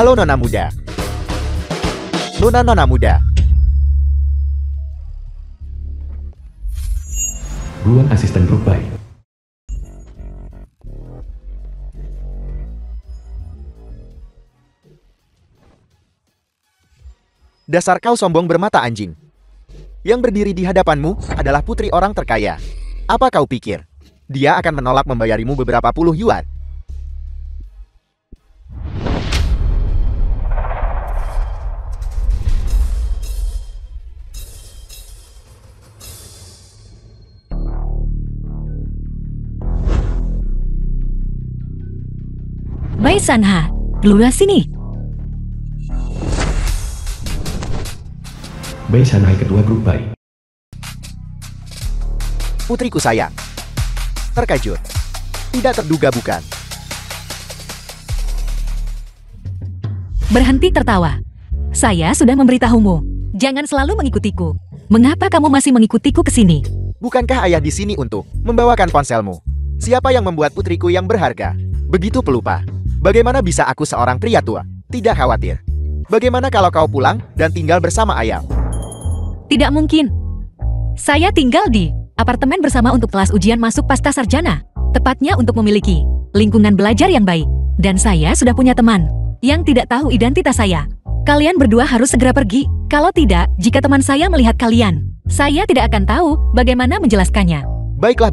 Halo Nona muda. Nona muda. Guan asisten grup baik. Dasar kau sombong bermata anjing. Yang berdiri di hadapanmu adalah putri orang terkaya. Apa kau pikir? Dia akan menolak membayarimu beberapa puluh yuan. Baik Sanha, keluar sini. Bei Shanghai ketua grup baik. Putriku sayang. Terkejut. Tidak terduga bukan? Berhenti tertawa. Saya sudah memberitahumu. Jangan selalu mengikutiku. Mengapa kamu masih mengikutiku ke sini? Bukankah ayah di sini untuk membawakan ponselmu? Siapa yang membuat putriku yang berharga begitu pelupa? Bagaimana bisa aku seorang pria tua tidak khawatir? Bagaimana kalau kau pulang dan tinggal bersama ayah? Tidak mungkin. Saya tinggal di apartemen bersama untuk kelas ujian masuk pasca sarjana. Tepatnya untuk memiliki lingkungan belajar yang baik. Dan saya sudah punya teman yang tidak tahu identitas saya. Kalian berdua harus segera pergi. Kalau tidak, jika teman saya melihat kalian, saya tidak akan tahu bagaimana menjelaskannya. Baiklah.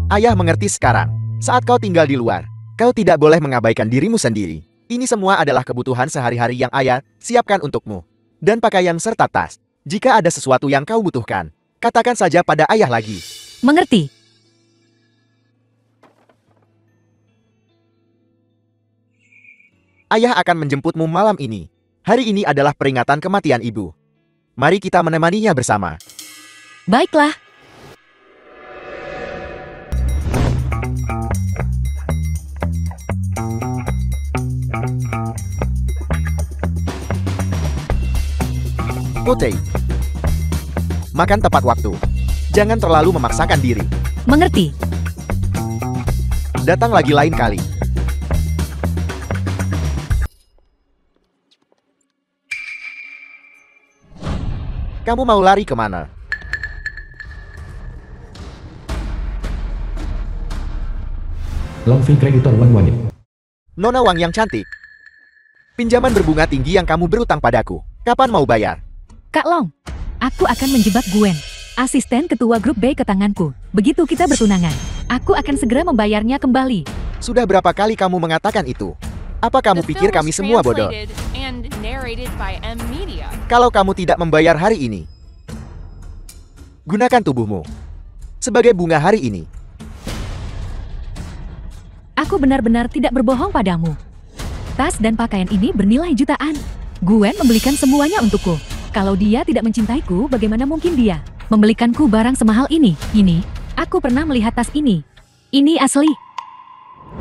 Ayah mengerti sekarang. Saat kau tinggal di luar, kau tidak boleh mengabaikan dirimu sendiri. Ini semua adalah kebutuhan sehari-hari yang ayah siapkan untukmu. Dan pakaian serta tas. Jika ada sesuatu yang kau butuhkan, katakan saja pada ayah lagi. Mengerti? Ayah akan menjemputmu malam ini. Hari ini adalah peringatan kematian ibu. Mari kita menemaninya bersama. Baiklah. Putri, makan tepat waktu. Jangan terlalu memaksakan diri. Mengerti? Datang lagi lain kali. Kamu mau lari kemana? Long Fei kreditor Wan Wanit. Nona Wang yang cantik. Pinjaman berbunga tinggi yang kamu berutang padaku. Kapan mau bayar? Kak Long, aku akan menjebak Gwen, asisten ketua grup B ke tanganku. Begitu kita bertunangan, aku akan segera membayarnya kembali. Sudah berapa kali kamu mengatakan itu? Apa kamu pikir kami semua bodoh? Kalau kamu tidak membayar hari ini, gunakan tubuhmu sebagai bunga hari ini. Aku benar-benar tidak berbohong padamu. Tas dan pakaian ini bernilai jutaan. Gwen membelikan semuanya untukku. Kalau dia tidak mencintaiku, bagaimana mungkin dia membelikanku barang semahal ini? Ini, aku pernah melihat tas ini. Ini asli.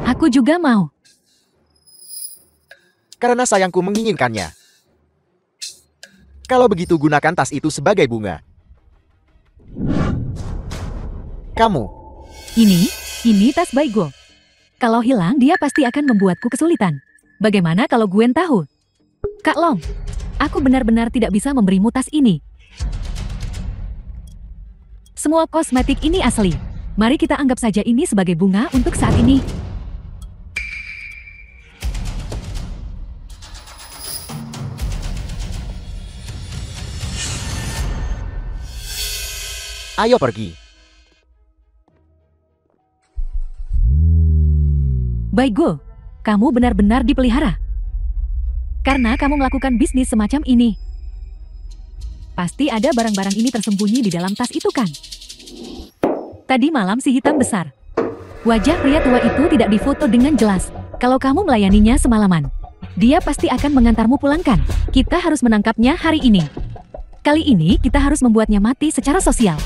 Aku juga mau. Karena sayangku menginginkannya. Kalau begitu gunakan tas itu sebagai bunga. Kamu. Ini tas Baigo. Kalau hilang, dia pasti akan membuatku kesulitan. Bagaimana kalau Gwen tahu? Kak Long, aku benar-benar tidak bisa memberimu tas ini. Semua kosmetik ini asli. Mari kita anggap saja ini sebagai bunga untuk saat ini. Ayo pergi. Baigo, kamu benar-benar dipelihara. Karena kamu melakukan bisnis semacam ini. Pasti ada barang-barang ini tersembunyi di dalam tas itu kan? Tadi malam si hitam besar. Wajah pria tua itu tidak difoto dengan jelas. Kalau kamu melayaninya semalaman, dia pasti akan mengantarmu pulangkan. Kita harus menangkapnya hari ini. Kali ini kita harus membuatnya mati secara sosial.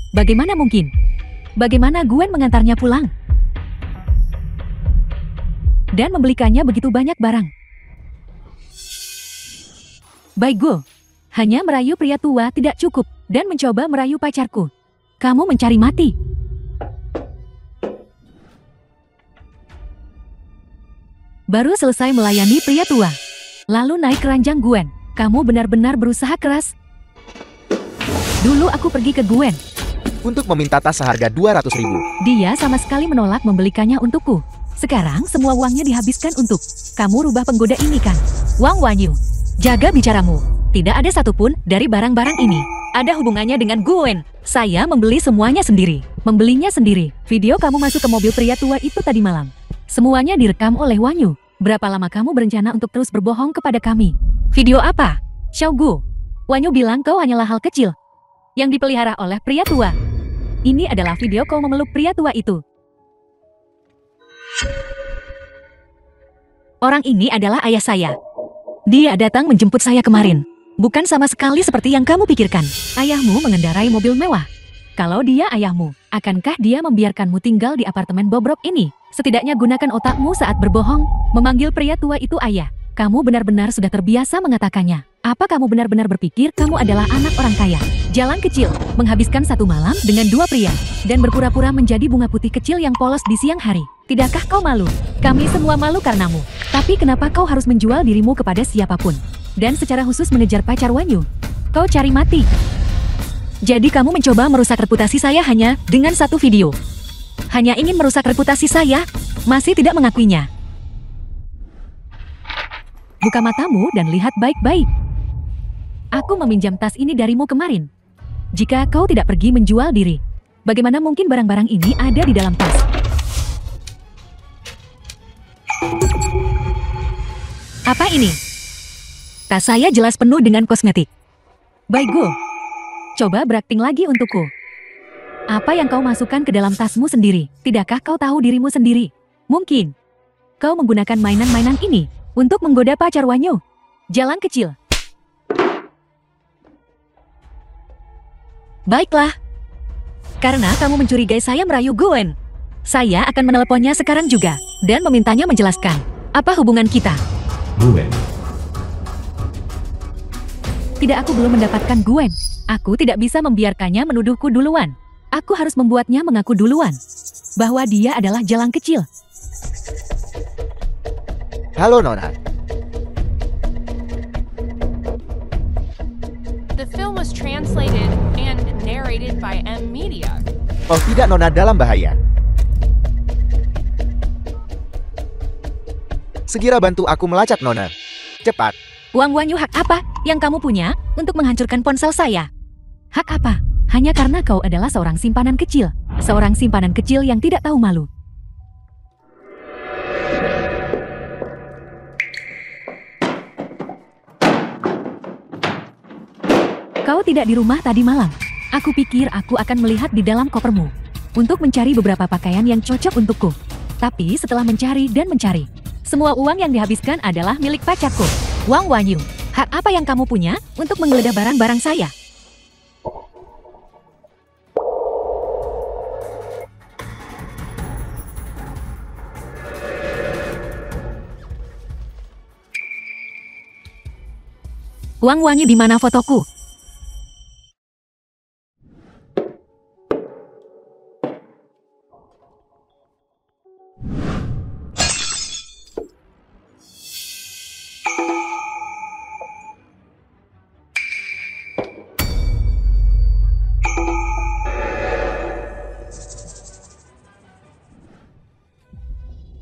Bagaimana mungkin? Bagaimana Gwen mengantarnya pulang? Dan membelikannya begitu banyak barang. Baigo, hanya merayu pria tua tidak cukup. dan mencoba merayu pacarku. Kamu mencari mati. Baru selesai melayani pria tua, lalu naik keranjang Gwen. Kamu benar-benar berusaha keras. Dulu aku pergi ke Gwen. Untuk meminta tas seharga 200.000. Dia sama sekali menolak membelikannya untukku. Sekarang semua uangnya dihabiskan untuk kamu rubah penggoda ini kan? Wang Wanyu, jaga bicaramu. Tidak ada satupun dari barang-barang ini ada hubungannya dengan Gwen. Saya membeli semuanya sendiri. Membelinya sendiri. Video kamu masuk ke mobil pria tua itu tadi malam. Semuanya direkam oleh Wanyu. Berapa lama kamu berencana untuk terus berbohong kepada kami? Video apa? Xiaogu, Wanyu bilang kau hanyalah hal kecil yang dipelihara oleh pria tua. Ini adalah video kau memeluk pria tua itu. Orang ini adalah ayah saya. Dia datang menjemput saya kemarin. Bukan sama sekali seperti yang kamu pikirkan. Ayahmu mengendarai mobil mewah. Kalau dia ayahmu, akankah dia membiarkanmu tinggal di apartemen bobrok ini? Setidaknya gunakan otakmu saat berbohong. Memanggil pria tua itu ayah. Kamu benar-benar sudah terbiasa mengatakannya. Apa kamu benar-benar berpikir kamu adalah anak orang kaya? Jalan kecil, menghabiskan satu malam dengan dua pria, dan berpura-pura menjadi bunga putih kecil yang polos di siang hari. Tidakkah kau malu? Kami semua malu karenamu. Tapi kenapa kau harus menjual dirimu kepada siapapun? Dan secara khusus mengejar pacar Wanyu? Kau cari mati. Jadi kamu mencoba merusak reputasi saya hanya dengan satu video. Hanya ingin merusak reputasi saya, masih tidak mengakuinya. Buka matamu dan lihat baik-baik. Aku meminjam tas ini darimu kemarin. Jika kau tidak pergi menjual diri, bagaimana mungkin barang-barang ini ada di dalam tas? Apa ini? Tas saya jelas penuh dengan kosmetik. Baigo, coba berakting lagi untukku. Apa yang kau masukkan ke dalam tasmu sendiri? Tidakkah kau tahu dirimu sendiri? Mungkin kau menggunakan mainan-mainan ini untuk menggoda pacar Wanyu. Jalan kecil. Baiklah. Karena kamu mencurigai saya merayu Gwen, saya akan menelponnya sekarang juga dan memintanya menjelaskan apa hubungan kita. Gwen. Tidak, aku belum mendapatkan Gwen. Aku tidak bisa membiarkannya menuduhku duluan. Aku harus membuatnya mengaku duluan bahwa dia adalah jalan kecil. Halo Nona. The film was translated and narrated by M Media. Oh tidak, Nona dalam bahaya. Segera bantu aku melacak Nona. Cepat. Uang Wanyu hak apa yang kamu punya untuk menghancurkan ponsel saya? Hak apa? Hanya karena kau adalah seorang simpanan kecil. Seorang simpanan kecil yang tidak tahu malu. Kau tidak di rumah tadi malam. Aku pikir aku akan melihat di dalam kopermu untuk mencari beberapa pakaian yang cocok untukku. Tapi setelah mencari dan mencari, semua uang yang dihabiskan adalah milik pacarku. Wang Wanyu, hak apa yang kamu punya untuk menggeledah barang-barang saya? Wang Wanyu, di mana fotoku?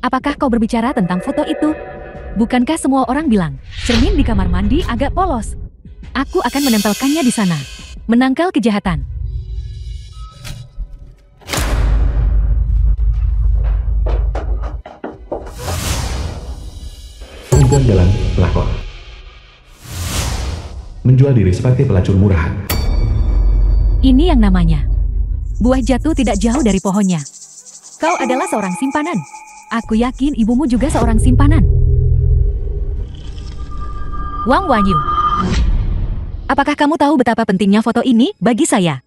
Apakah kau berbicara tentang foto itu? Bukankah semua orang bilang, cermin di kamar mandi agak polos? Aku akan menempelkannya di sana. Menangkal kejahatan. Perempuan jalan, pelakor. Menjual diri sebagai pelacur murahan. Ini yang namanya buah jatuh tidak jauh dari pohonnya. Kau adalah seorang simpanan. Aku yakin ibumu juga seorang simpanan. Wang Wanyu, apakah kamu tahu betapa pentingnya foto ini bagi saya?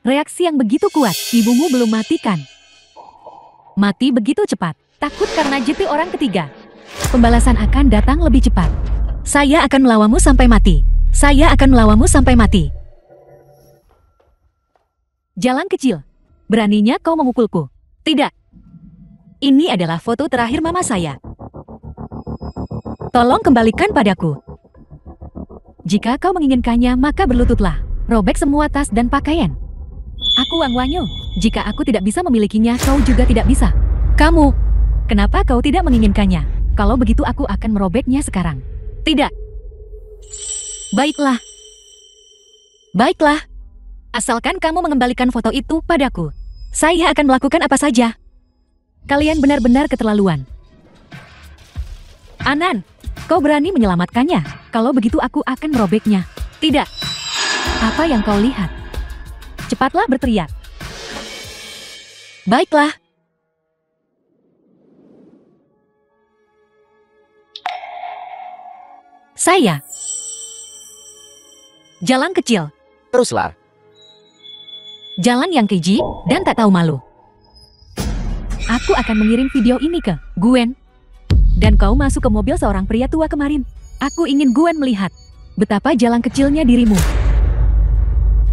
Reaksi yang begitu kuat, ibumu belum mati kan? Mati begitu cepat, takut karena jeti orang ketiga. Pembalasan akan datang lebih cepat. Saya akan melawanmu sampai mati. Saya akan melawanmu sampai mati. Jalan kecil. Beraninya kau memukulku? Tidak. Ini adalah foto terakhir mama saya. Tolong kembalikan padaku. Jika kau menginginkannya, maka berlututlah. Robek semua tas dan pakaian. Aku Wang Wanyu. Jika aku tidak bisa memilikinya, kau juga tidak bisa. Kamu, kenapa kau tidak menginginkannya? Kalau begitu aku akan merobeknya sekarang. Tidak. Baiklah. Baiklah. Asalkan kamu mengembalikan foto itu padaku, saya akan melakukan apa saja. Kalian benar-benar keterlaluan. Anan, kau berani menyelamatkannya? Kalau begitu aku akan merobeknya. Tidak. Apa yang kau lihat? Cepatlah berteriak. Baiklah. Saya. Jalan kecil. Teruslah. Jalan yang keji dan tak tahu malu. Aku akan mengirim video ini ke Gwen. Dan kau masuk ke mobil seorang pria tua kemarin. Aku ingin Gwen melihat betapa jalan kecilnya dirimu.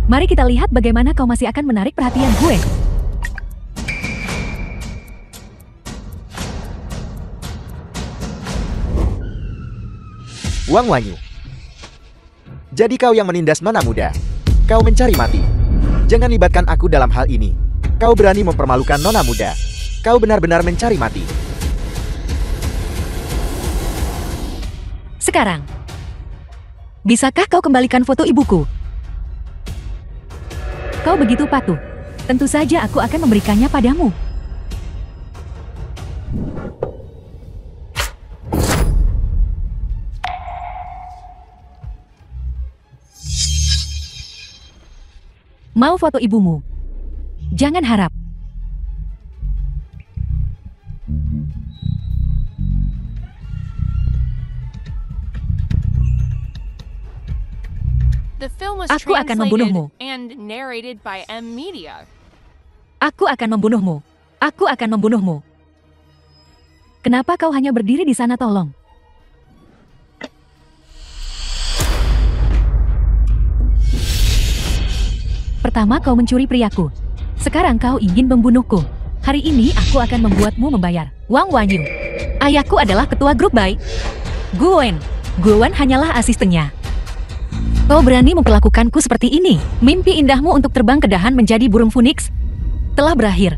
Mari kita lihat bagaimana kau masih akan menarik perhatian Gwen. Wang Wanyu. Jadi kau yang menindas Nona muda. Kau mencari mati. Jangan libatkan aku dalam hal ini. Kau berani mempermalukan Nona muda. Kau benar-benar mencari mati. Sekarang, bisakah kau kembalikan foto ibuku? Kau begitu patuh. Tentu saja aku akan memberikannya padamu. Mau foto ibumu? Jangan harap. The film was Aku akan membunuhmu. translated and narrated by M Media. Aku akan membunuhmu. Aku akan membunuhmu. Kenapa kau hanya berdiri di sana, tolong? Pertama kau mencuri priaku. Sekarang kau ingin membunuhku. Hari ini aku akan membuatmu membayar. Wang Wanyu. Ayahku adalah ketua grup baik. Gwen. Gwen hanyalah asistennya. Kau berani memperlakukanku seperti ini. Mimpi indahmu untuk terbang ke dahan menjadi burung phoenix telah berakhir.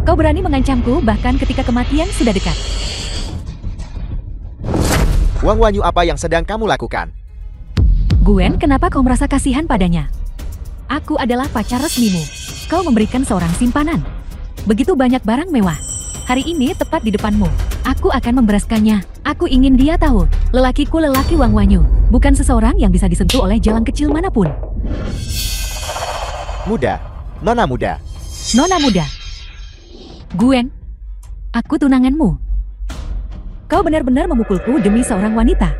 Kau berani mengancamku bahkan ketika kematian sudah dekat. Wang Wanyu, apa yang sedang kamu lakukan? Gwen, kenapa kau merasa kasihan padanya? Aku adalah pacar resmimu. Kau memberikan seorang simpanan. Begitu banyak barang mewah. Hari ini tepat di depanmu. Aku akan membereskannya. Aku ingin dia tahu. Lelakiku lelaki Wang Wanyu. Bukan seseorang yang bisa disentuh oleh jalan kecil manapun. Muda. Nona muda. Nona muda. Gwen. Aku tunanganmu. Kau benar-benar memukulku demi seorang wanita.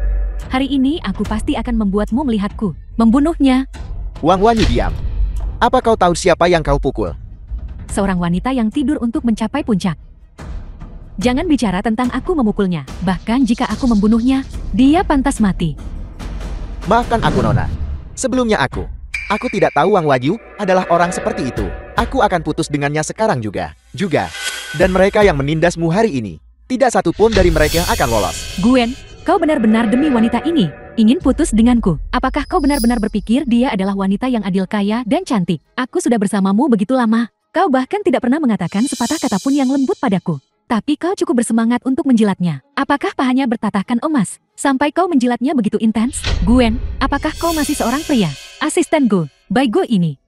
Hari ini aku pasti akan membuatmu melihatku. Membunuhnya. Wang Wanyu, diam. Apa kau tahu siapa yang kau pukul? Seorang wanita yang tidur untuk mencapai puncak. Jangan bicara tentang aku memukulnya. Bahkan jika aku membunuhnya, dia pantas mati. Maafkan aku, Nona. Sebelumnya aku tidak tahu Wang Wanyu adalah orang seperti itu. Aku akan putus dengannya sekarang juga. Dan mereka yang menindasmu hari ini, tidak satu pun dari mereka akan lolos. Gwen, kau benar-benar demi wanita ini ingin putus denganku. Apakah kau benar-benar berpikir dia adalah wanita yang adil, kaya, dan cantik? Aku sudah bersamamu begitu lama. Kau bahkan tidak pernah mengatakan sepatah kata pun yang lembut padaku. Tapi kau cukup bersemangat untuk menjilatnya. Apakah pahanya bertatahkan emas? Sampai kau menjilatnya begitu intens? Gwen, apakah kau masih seorang pria? Asisten Go, Baigo ini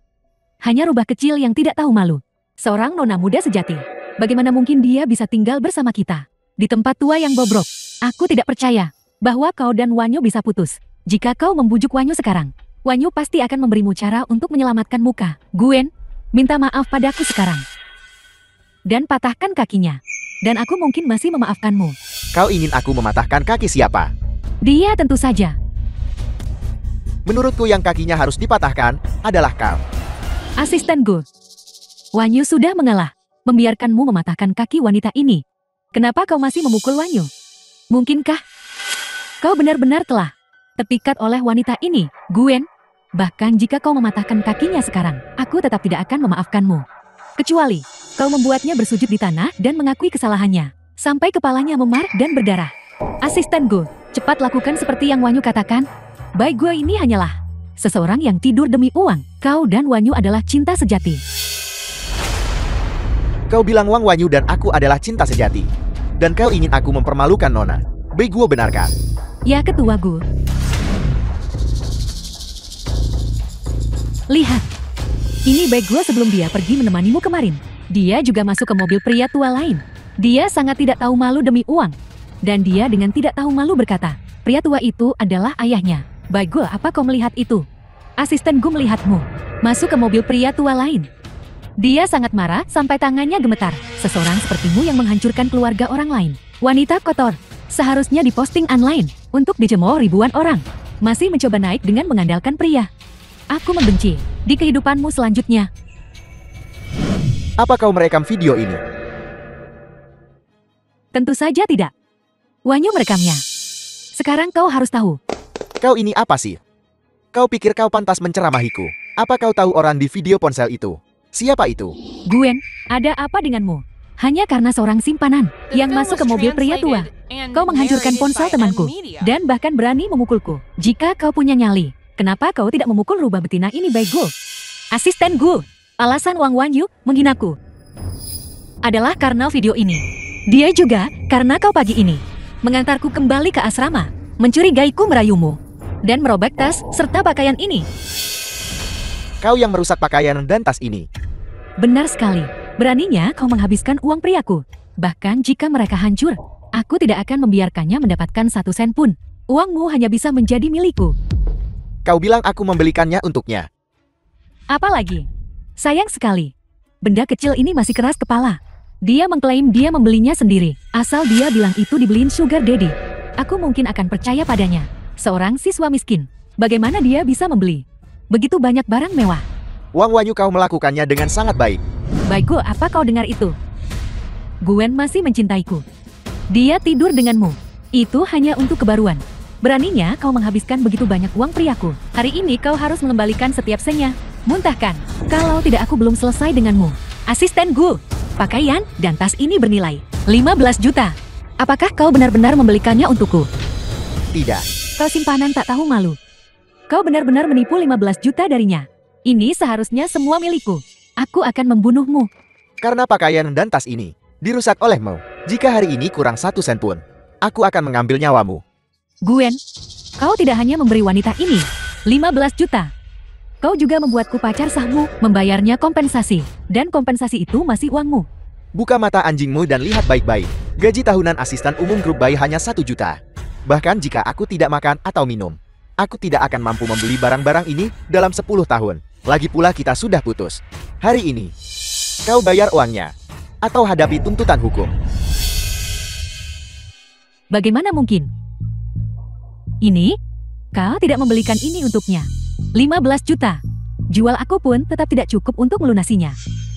hanya rubah kecil yang tidak tahu malu. Seorang nona muda sejati. Bagaimana mungkin dia bisa tinggal bersama kita di tempat tua yang bobrok? Aku tidak percaya bahwa kau dan Wanyu bisa putus. Jika kau membujuk Wanyu sekarang, Wanyu pasti akan memberimu cara untuk menyelamatkan muka. Gwen, minta maaf padaku sekarang. Dan patahkan kakinya. Dan aku mungkin masih memaafkanmu. Kau ingin aku mematahkan kaki siapa? Dia tentu saja. Menurutku yang kakinya harus dipatahkan adalah kau. Asisten Go. Wanyu sudah mengalah. Membiarkanmu mematahkan kaki wanita ini. Kenapa kau masih memukul Wanyu? Mungkinkah kau benar-benar telah terpikat oleh wanita ini, Gwen. Bahkan jika kau mematahkan kakinya sekarang, aku tetap tidak akan memaafkanmu. Kecuali, kau membuatnya bersujud di tanah dan mengakui kesalahannya. Sampai kepalanya memar dan berdarah. Asisten Gu, cepat lakukan seperti yang Wanyu katakan. Baik, gue ini hanyalah seseorang yang tidur demi uang. Kau dan Wanyu adalah cinta sejati. Kau bilang Wang Wanyu dan aku adalah cinta sejati. Dan kau ingin aku mempermalukan Nona. Baik, gue benarkan. Ya, Ketua Gu. Lihat. Ini baik gue sebelum dia pergi menemanimu kemarin. Dia juga masuk ke mobil pria tua lain. Dia sangat tidak tahu malu demi uang. Dan dia dengan tidak tahu malu berkata, pria tua itu adalah ayahnya. Baik gue, apa kau melihat itu? Asisten Gu melihatmu masuk ke mobil pria tua lain. Dia sangat marah sampai tangannya gemetar. Seseorang sepertimu yang menghancurkan keluarga orang lain. Wanita kotor. Seharusnya diposting online untuk dicemooh ribuan orang. Masih mencoba naik dengan mengandalkan pria. Aku membenci di kehidupanmu selanjutnya. Apa kau merekam video ini? Tentu saja tidak. Wanyu merekamnya. Sekarang kau harus tahu. Kau ini apa sih? Kau pikir kau pantas menceramahiku? Apa kau tahu orang di video ponsel itu? Siapa itu? Gwen, ada apa denganmu? Hanya karena seorang simpanan yang masuk ke mobil pria tua. Kau menghancurkan ponsel temanku dan bahkan berani memukulku. Jika kau punya nyali, kenapa kau tidak memukul rubah betina ini, Baik Gu? Asisten Gu, alasan Wang Wanyu menghinaku adalah karena video ini. Dia juga karena kau pagi ini mengantarku kembali ke asrama, mencurigaiku merayumu, dan merobek tas serta pakaian ini. Kau yang merusak pakaian dan tas ini. Benar sekali. Beraninya kau menghabiskan uang priaku. Bahkan jika mereka hancur, aku tidak akan membiarkannya mendapatkan 1 sen pun. Uangmu hanya bisa menjadi milikku. Kau bilang aku membelikannya untuknya. Apalagi? Sayang sekali. Benda kecil ini masih keras kepala. Dia mengklaim dia membelinya sendiri. Asal dia bilang itu dibeliin Sugar Daddy. Aku mungkin akan percaya padanya. Seorang siswa miskin. Bagaimana dia bisa membeli begitu banyak barang mewah? Wang Wanyu, kau melakukannya dengan sangat baik. Baik Gu, apa kau dengar itu? Gwen masih mencintaiku. Dia tidur denganmu. Itu hanya untuk kebaruan. Beraninya kau menghabiskan begitu banyak uang priaku. Hari ini kau harus mengembalikan setiap sennya. Muntahkan. Kalau tidak aku belum selesai denganmu. Asisten Gu, pakaian dan tas ini bernilai 15 juta. Apakah kau benar-benar membelikannya untukku? Tidak. Kau simpanan tak tahu malu. Kau benar-benar menipu 15 juta darinya. Ini seharusnya semua milikku. Aku akan membunuhmu. Karena pakaian dan tas ini dirusak olehmu. Jika hari ini kurang 1 sen pun, aku akan mengambil nyawamu. Gwen, kau tidak hanya memberi wanita ini 15 juta. Kau juga membuatku pacar sahmu, membayarnya kompensasi. Dan kompensasi itu masih uangmu. Buka mata anjingmu dan lihat baik-baik. Gaji tahunan asisten umum grup bayi hanya 1 juta. Bahkan jika aku tidak makan atau minum, aku tidak akan mampu membeli barang-barang ini dalam 10 tahun. Lagi pula kita sudah putus. Hari ini, kau bayar uangnya, atau hadapi tuntutan hukum. Bagaimana mungkin? Ini? Kau tidak membelikan ini untuknya. 15 juta. Jual aku pun tetap tidak cukup untuk melunasinya.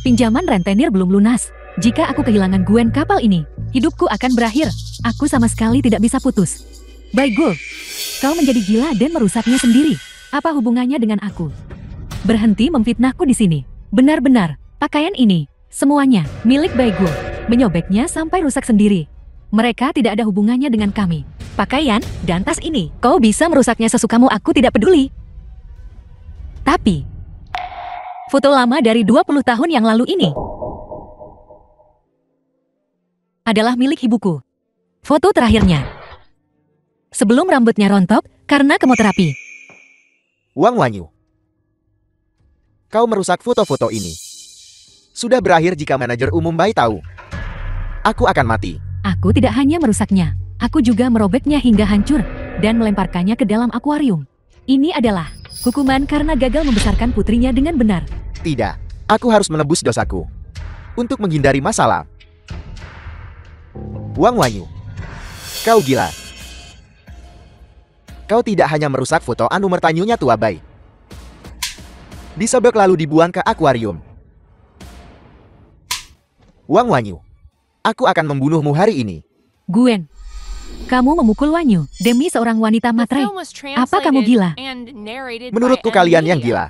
Pinjaman rentenir belum lunas. Jika aku kehilangan Gwen kapal ini, hidupku akan berakhir. Aku sama sekali tidak bisa putus. Baik Gu, kau menjadi gila dan merusaknya sendiri. Apa hubungannya dengan aku? Berhenti memfitnahku di sini. Benar-benar, pakaian ini, semuanya, milik Baik Gu. Menyobeknya sampai rusak sendiri. Mereka tidak ada hubungannya dengan kami. Pakaian dan tas ini, kau bisa merusaknya sesukamu, aku tidak peduli. Tapi, foto lama dari 20 tahun yang lalu ini adalah milik ibuku. Foto terakhirnya sebelum rambutnya rontok karena kemoterapi. Wang Wanyu, kau merusak foto-foto ini. Sudah berakhir jika manajer umum bayi tahu. Aku akan mati. Aku tidak hanya merusaknya, aku juga merobeknya hingga hancur dan melemparkannya ke dalam akuarium. Ini adalah hukuman karena gagal membesarkan putrinya dengan benar. Tidak, aku harus menebus dosaku. Untuk menghindari masalah. Wang Wanyu, kau gila. Kau tidak hanya merusak foto anu mertanyunya tua bayi. Disebek lalu dibuang ke akuarium. Wang Wanyu, aku akan membunuhmu hari ini. Gwen, Kamu memukul Wanyu demi seorang wanita The matre. film was Apa kamu gila? translated and narrated Menurutku by M kalian yang Media. gila.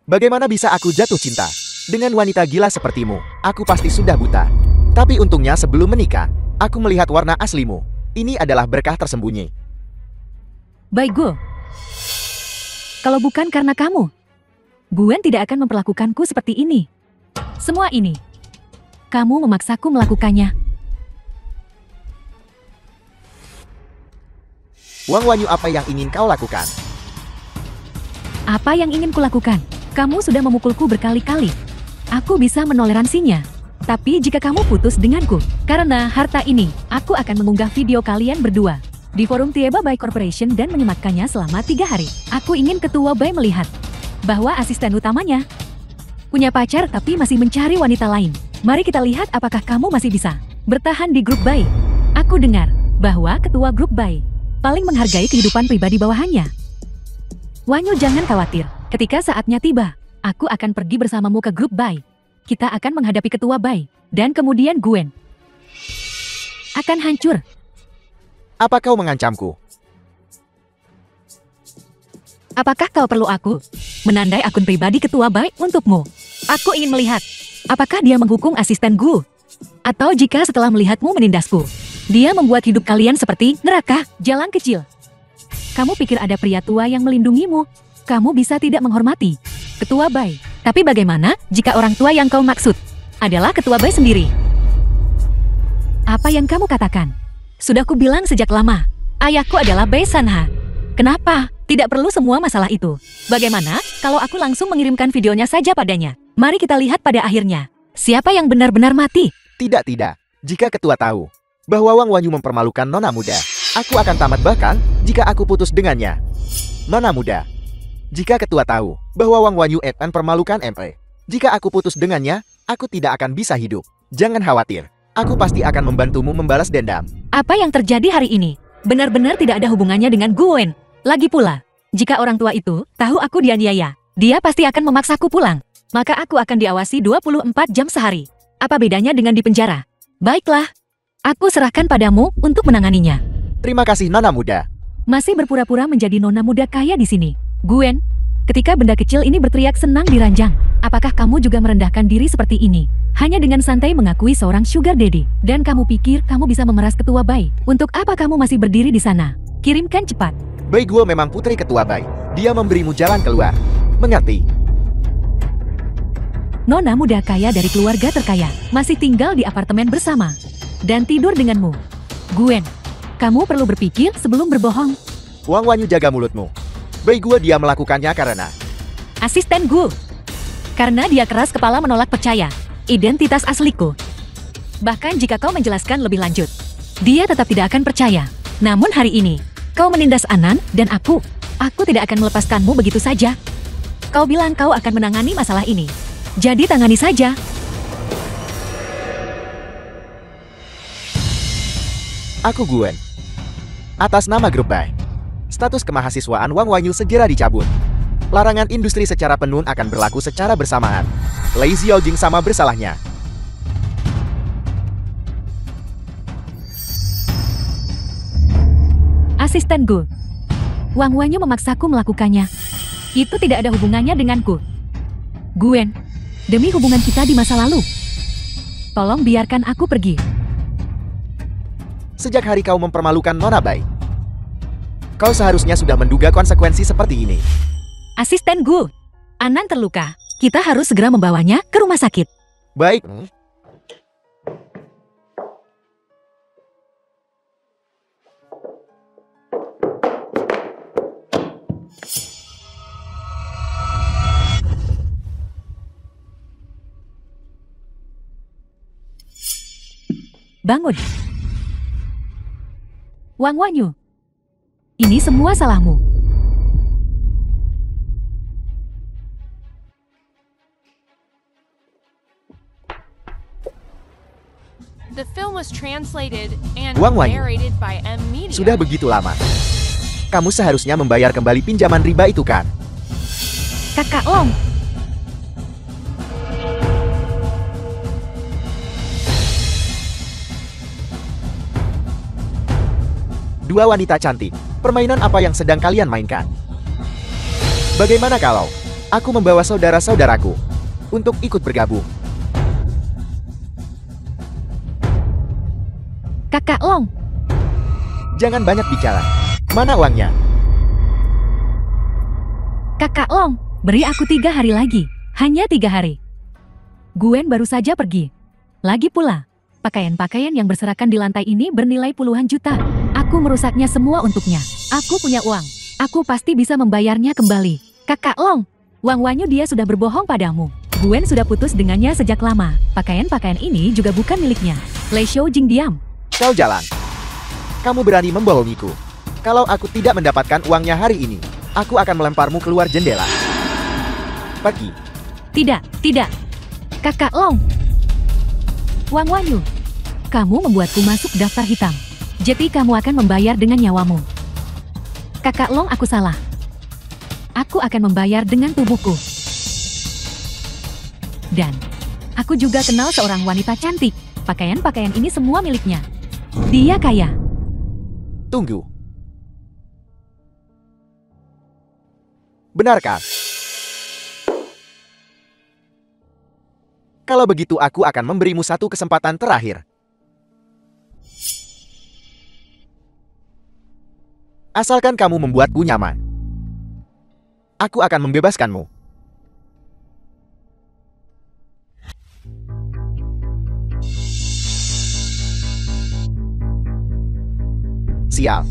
Bagaimana bisa aku jatuh cinta? Dengan wanita gila sepertimu, aku pasti sudah buta. Tapi untungnya sebelum menikah, aku melihat warna aslimu. Ini adalah berkah tersembunyi. Baik Gu. Kalau bukan karena kamu, Gwen tidak akan memperlakukanku seperti ini. Semua ini, kamu memaksaku melakukannya. Wang Wanyu, apa yang ingin kau lakukan? Apa yang ingin kulakukan? Kamu sudah memukulku berkali-kali. Aku bisa menoleransinya. Tapi jika kamu putus denganku, karena harta ini, aku akan mengunggah video kalian berdua di forum Tieba Bai Corporation dan menyematkannya selama 3 hari. Aku ingin ketua Bai melihat bahwa asisten utamanya punya pacar tapi masih mencari wanita lain. Mari kita lihat apakah kamu masih bisa bertahan di grup Bai. Aku dengar bahwa ketua grup Bai paling menghargai kehidupan pribadi bawahannya. Wanyu, jangan khawatir. Ketika saatnya tiba, aku akan pergi bersamamu ke grup Bai. Kita akan menghadapi ketua Bai. Dan kemudian Gwen akan hancur. Apa kau mengancamku? Apakah kau perlu aku menandai akun pribadi ketua Bai untukmu? Aku ingin melihat apakah dia menghukum asisten Gu. Atau jika setelah melihatmu menindasku, dia membuat hidup kalian seperti neraka, jalan kecil. Kamu pikir ada pria tua yang melindungimu? Kamu bisa tidak menghormati ketua Bai. Tapi bagaimana jika orang tua yang kau maksud adalah ketua Bai sendiri? Apa yang kamu katakan? Sudah kubilang sejak lama, ayahku adalah Bai Sanha. Kenapa? Tidak perlu semua masalah itu. Bagaimana kalau aku langsung mengirimkan videonya saja padanya? Mari kita lihat pada akhirnya. Siapa yang benar-benar mati? Tidak. Jika ketua tahu bahwa Wang Wanyu mempermalukan nona muda, aku akan tamat bahkan jika aku putus dengannya. Nona muda, jika ketua tahu bahwa Wang Wanyu akan permalukan ME, jika aku putus dengannya, aku tidak akan bisa hidup. Jangan khawatir, aku pasti akan membantumu membalas dendam. Apa yang terjadi hari ini benar-benar tidak ada hubungannya dengan Gwen. Lagi pula, jika orang tua itu tahu aku dianiaya, dia pasti akan memaksaku pulang. Maka aku akan diawasi 24 jam sehari. Apa bedanya dengan di penjara? Baiklah, aku serahkan padamu untuk menanganinya. Terima kasih nona muda. Masih berpura-pura menjadi nona muda kaya di sini. Gwen, ketika benda kecil ini berteriak senang di ranjang, apakah kamu juga merendahkan diri seperti ini? Hanya dengan santai mengakui seorang sugar daddy. Dan kamu pikir kamu bisa memeras ketua Bai? Untuk apa kamu masih berdiri di sana? Kirimkan cepat. Bai Guo memang putri ketua Bai. Dia memberimu jalan keluar. Mengerti? Nona muda kaya dari keluarga terkaya, masih tinggal di apartemen bersama, dan tidur denganmu. Gwen, kamu perlu berpikir sebelum berbohong. Wang Wanyu, jaga mulutmu. Bai Guo dia melakukannya karena Asisten Gu. Karena dia keras kepala menolak percaya identitas asliku. Bahkan jika kau menjelaskan lebih lanjut, dia tetap tidak akan percaya. Namun hari ini, kau menindas Anan dan aku tidak akan melepaskanmu begitu saja. Kau bilang kau akan menangani masalah ini. Jadi tangani saja. aku Gwen. Atas nama grup Bai, status kemahasiswaan Wang Wanyu segera dicabut. Larangan industri secara penuh akan berlaku secara bersamaan. Lei Xiaojing sama bersalahnya. Asisten Gu. Wang Wanyu memaksaku melakukannya. Itu tidak ada hubungannya denganku. Gwen, demi hubungan kita di masa lalu, tolong biarkan aku pergi. Sejak hari kau mempermalukan Nona Bai, kau seharusnya sudah menduga konsekuensi seperti ini. Asisten Gu, Anan terluka. Kita harus segera membawanya ke rumah sakit. Baik. Bangun. Wang Wanyu, ini semua salahmu. The film was translated and Wang Wanyu. narrated by M Media. Sudah begitu lama. Kamu seharusnya membayar kembali pinjaman riba itu kan? Kakak Long. Dua wanita cantik, permainan apa yang sedang kalian mainkan? Bagaimana kalau aku membawa saudara-saudaraku untuk ikut bergabung? Kakak Long, Jangan banyak bicara. Mana uangnya? Kakak Long, beri aku 3 hari lagi. Hanya 3 hari. Gwen baru saja pergi. Lagi pula, pakaian-pakaian yang berserakan di lantai ini bernilai puluhan juta. Aku merusaknya semua untuknya. Aku punya uang. Aku pasti bisa membayarnya kembali. Kakak Long, Wang Wanyu dia sudah berbohong padamu. Gwen sudah putus dengannya sejak lama. Pakaian-pakaian ini juga bukan miliknya. Lei Shou Jing diam. Kau jalan. Kamu berani membohongiku. Kalau aku tidak mendapatkan uangnya hari ini, aku akan melemparmu keluar jendela. Pergi. Tidak. Kakak Long. Wang Wanyu, kamu membuatku masuk daftar hitam. Jadi kamu akan membayar dengan nyawamu. Kakak Long, aku salah. Aku akan membayar dengan tubuhku. Dan aku juga kenal seorang wanita cantik. Pakaian-pakaian ini semua miliknya. Dia kaya. Tunggu. Benarkah? Kalau begitu aku akan memberimu satu kesempatan terakhir. Asalkan kamu membuatku nyaman, aku akan membebaskanmu. Sial.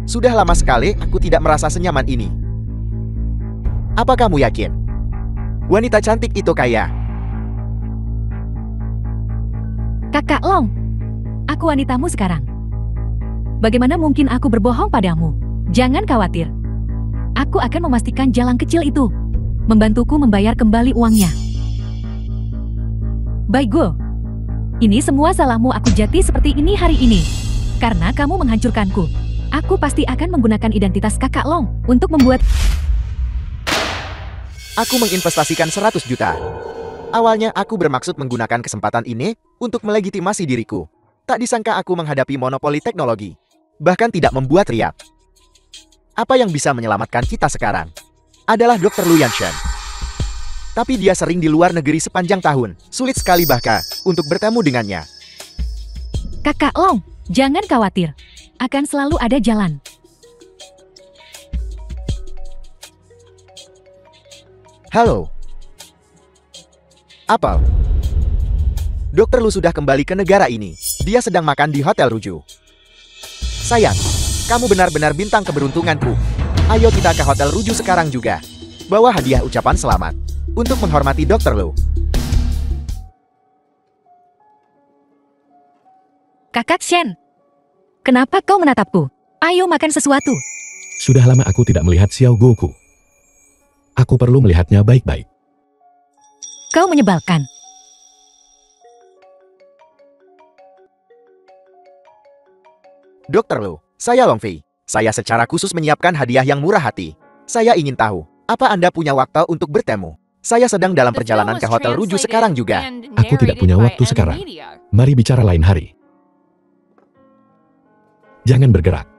Sudah lama sekali aku tidak merasa senyaman ini. Apa kamu yakin? Wanita cantik itu kaya. Kakak Long, aku wanitamu sekarang. Bagaimana mungkin aku berbohong padamu? Jangan khawatir. Aku akan memastikan jalan kecil itu membantuku membayar kembali uangnya. Baigo, ini semua salahmu. Aku jati seperti ini hari ini karena kamu menghancurkanku. Aku pasti akan menggunakan identitas Kakak Long untuk membuat... Aku menginvestasikan 100 juta. Awalnya aku bermaksud menggunakan kesempatan ini untuk melegitimasi diriku. Tak disangka aku menghadapi monopoli teknologi. Bahkan tidak membuat riak. Apa yang bisa menyelamatkan kita sekarang adalah Dr. Lu Yanshan. Tapi dia sering di luar negeri sepanjang tahun. Sulit sekali bahkan untuk bertemu dengannya. Kakak Long, jangan khawatir. Akan selalu ada jalan. Halo. Apel. Dr. Lu sudah kembali ke negara ini. Dia sedang makan di Hotel Ruju. Sayang, kamu benar-benar bintang keberuntunganku. Ayo kita ke Hotel Ruju sekarang juga. Bawa hadiah ucapan selamat untuk menghormati Dr. Lu. Kakak Shen, kenapa kau menatapku? Ayo makan sesuatu. Sudah lama aku tidak melihat Xiao Goku. Aku perlu melihatnya baik-baik. Kau menyebalkan. Dr. Lu, saya Long Fei. Saya secara khusus menyiapkan hadiah yang murah hati. Saya ingin tahu, apa Anda punya waktu untuk bertemu? Saya sedang dalam The film perjalanan was ke Hotel Ruju translated sekarang juga. and Aku tidak narrated punya by waktu M sekarang. Media. Mari bicara lain hari. Jangan bergerak.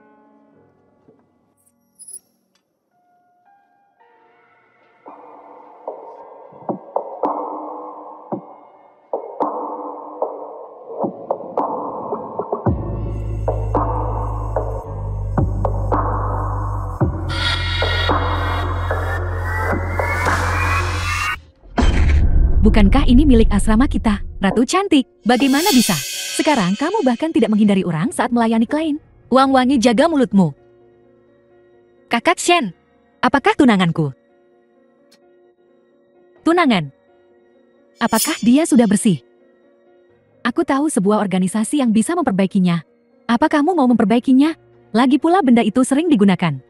Bukankah ini milik asrama kita? Ratu cantik, bagaimana bisa? Sekarang kamu bahkan tidak menghindari orang saat melayani klien. Wang Wangi, jaga mulutmu. Kakak Shen, apakah tunanganku? Tunangan? Apakah dia sudah bersih? Aku tahu sebuah organisasi yang bisa memperbaikinya. Apa kamu mau memperbaikinya? Lagi pula benda itu sering digunakan.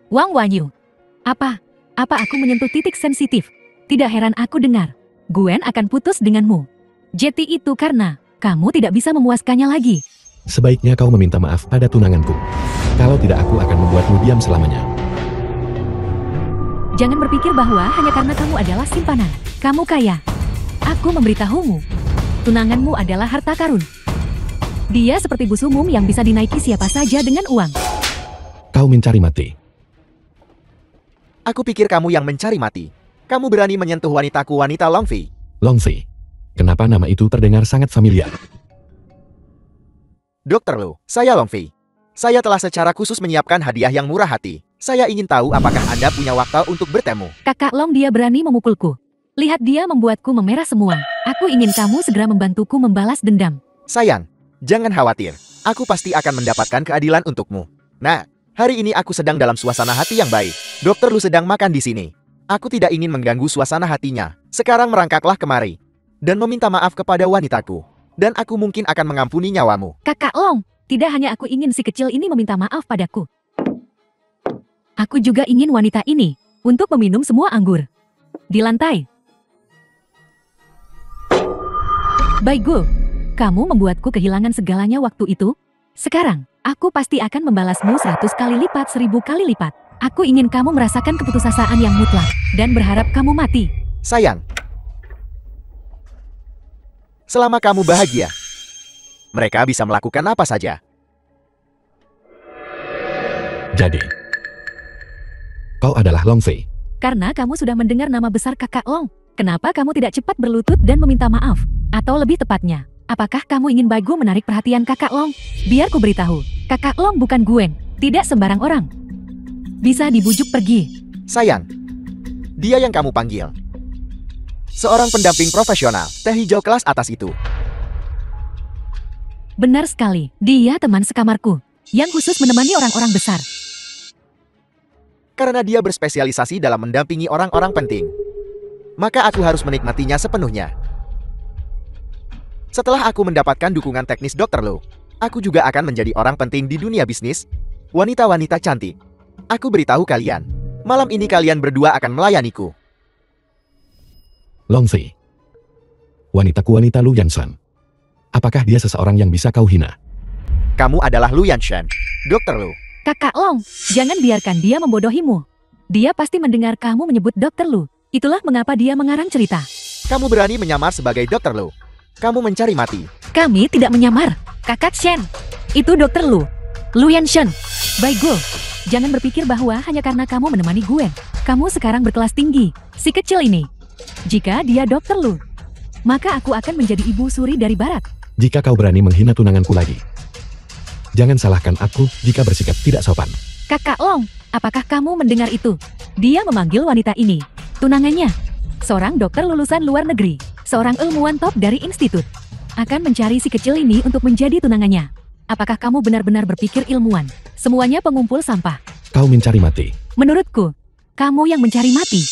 Wang Wanyu, apa aku menyentuh titik sensitif? Tidak heran aku dengar Gwen akan putus denganmu. Jadi itu karena kamu tidak bisa memuaskannya lagi. Sebaiknya kau meminta maaf pada tunanganku. Kalau tidak, aku akan membuatmu diam selamanya. Jangan berpikir bahwa hanya karena kamu adalah simpanan, kamu kaya. Aku memberitahumu, tunanganmu adalah harta karun. Dia seperti bus umum yang bisa dinaiki siapa saja dengan uang. Kau mencari mati. Aku pikir kamu yang mencari mati. Kamu berani menyentuh wanitaku, wanita Longfei. Longfei. Kenapa nama itu terdengar sangat familiar? Dr. Lu, saya Longfei. Saya telah secara khusus menyiapkan hadiah yang murah hati. Saya ingin tahu apakah Anda punya waktu untuk bertemu. Kakak Long, dia berani memukulku. Lihat, dia membuatku memerah semua. Aku ingin kamu segera membantuku membalas dendam. Sayang, jangan khawatir. Aku pasti akan mendapatkan keadilan untukmu. Nah, hari ini aku sedang dalam suasana hati yang baik. Dr. Lu sedang makan di sini. Aku tidak ingin mengganggu suasana hatinya. Sekarang merangkaklah kemari dan meminta maaf kepada wanitaku. Dan aku mungkin akan mengampuni nyawamu. Kakak Long, tidak hanya aku ingin si kecil ini meminta maaf padaku. Aku juga ingin wanita ini untuk meminum semua anggur di lantai. Baigu, kamu membuatku kehilangan segalanya waktu itu. Sekarang, aku pasti akan membalasmu 100 kali lipat, 1000 kali lipat. Aku ingin kamu merasakan keputusasaan yang mutlak dan berharap kamu mati. Sayang, selama kamu bahagia, mereka bisa melakukan apa saja. Jadi, kau adalah Longfei. Karena kamu sudah mendengar nama besar Kakak Long, kenapa kamu tidak cepat berlutut dan meminta maaf? Atau lebih tepatnya, apakah kamu ingin Baigu menarik perhatian Kakak Long? Biar ku beritahu, Kakak Long bukan Gwen, tidak sembarang orang bisa dibujuk pergi. Sayang, dia yang kamu panggil. Seorang pendamping profesional, teh hijau kelas atas itu. Benar sekali, dia teman sekamarku, yang khusus menemani orang-orang besar. Karena dia berspesialisasi dalam mendampingi orang-orang penting, maka aku harus menikmatinya sepenuhnya. Setelah aku mendapatkan dukungan teknis Dr. Lu, aku juga akan menjadi orang penting di dunia bisnis. Wanita-wanita cantik. Aku beritahu kalian, malam ini kalian berdua akan melayaniku. Longfei. Wanitaku wanita Lu Yanshan. Apakah dia seseorang yang bisa kau hina? Kamu adalah Lu Yanshan, Dr. Lu. Kakak Long, jangan biarkan dia membodohimu. Dia pasti mendengar kamu menyebut Dr. Lu. Itulah mengapa dia mengarang cerita. Kamu berani menyamar sebagai Dr. Lu. Kamu mencari mati. Kami tidak menyamar. Kakak Shen, itu Dr. Lu. Lu Yanshan. Baigu, jangan berpikir bahwa hanya karena kamu menemani Gwen, kamu sekarang berkelas tinggi. Si kecil ini. Jika dia Dr. Lu, maka aku akan menjadi ibu suri dari barat. Jika kau berani menghina tunanganku lagi, jangan salahkan aku jika bersikap tidak sopan. Kakak Long, apakah kamu mendengar itu? Dia memanggil wanita ini tunangannya. Seorang dokter lulusan luar negeri, seorang ilmuwan top dari institut, akan mencari si kecil ini untuk menjadi tunangannya. Apakah kamu benar-benar berpikir ilmuwan? Semuanya pengumpul sampah. Kau mencari mati. Menurutku, kamu yang mencari mati.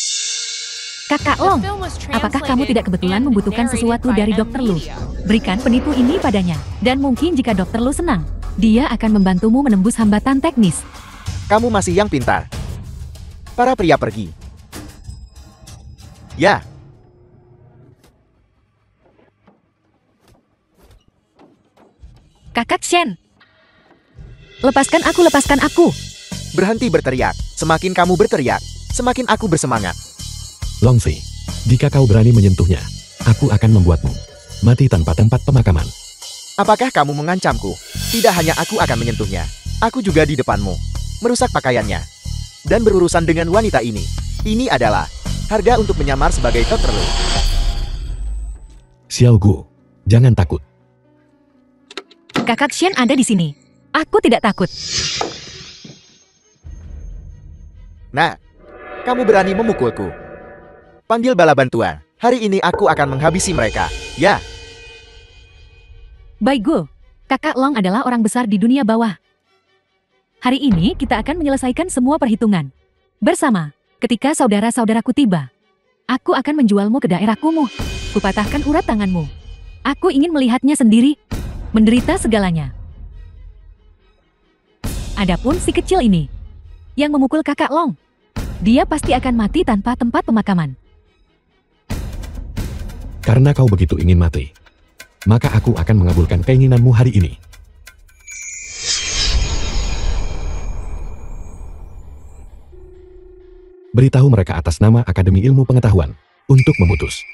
Kakak The Long, film was apakah kamu tidak translated kebetulan and membutuhkan narrated sesuatu by dari M Dr. Lu? Media. Berikan penipu ini padanya, dan mungkin jika Dr. Lu senang, dia akan membantumu menembus hambatan teknis. Kamu masih yang pintar. Para pria pergi. Ya. Kakak Shen, lepaskan aku, lepaskan aku. Berhenti berteriak. Semakin kamu berteriak, semakin aku bersemangat. Longfei, jika kau berani menyentuhnya, aku akan membuatmu mati tanpa tempat pemakaman. Apakah kamu mengancamku? Tidak hanya aku akan menyentuhnya, aku juga di depanmu, merusak pakaiannya, dan berurusan dengan wanita ini. Ini adalah harga untuk menyamar sebagai Dr. Lu. Xiao Gu, jangan takut. Kakak Shen ada di sini. Aku tidak takut. Nah, kamu berani memukulku. Panggil bala bantuan. Hari ini aku akan menghabisi mereka. Ya. Baigu, Kakak Long adalah orang besar di dunia bawah. Hari ini kita akan menyelesaikan semua perhitungan. Bersama, ketika saudara-saudaraku tiba, aku akan menjualmu ke daerah kumuh. Kupatahkan urat tanganmu. Aku ingin melihatnya sendiri. Menderita segalanya. Adapun si kecil ini, yang memukul Kakak Long, dia pasti akan mati tanpa tempat pemakaman. Karena kau begitu ingin mati, maka aku akan mengabulkan keinginanmu hari ini. Beritahu mereka atas nama Akademi Ilmu Pengetahuan untuk memutus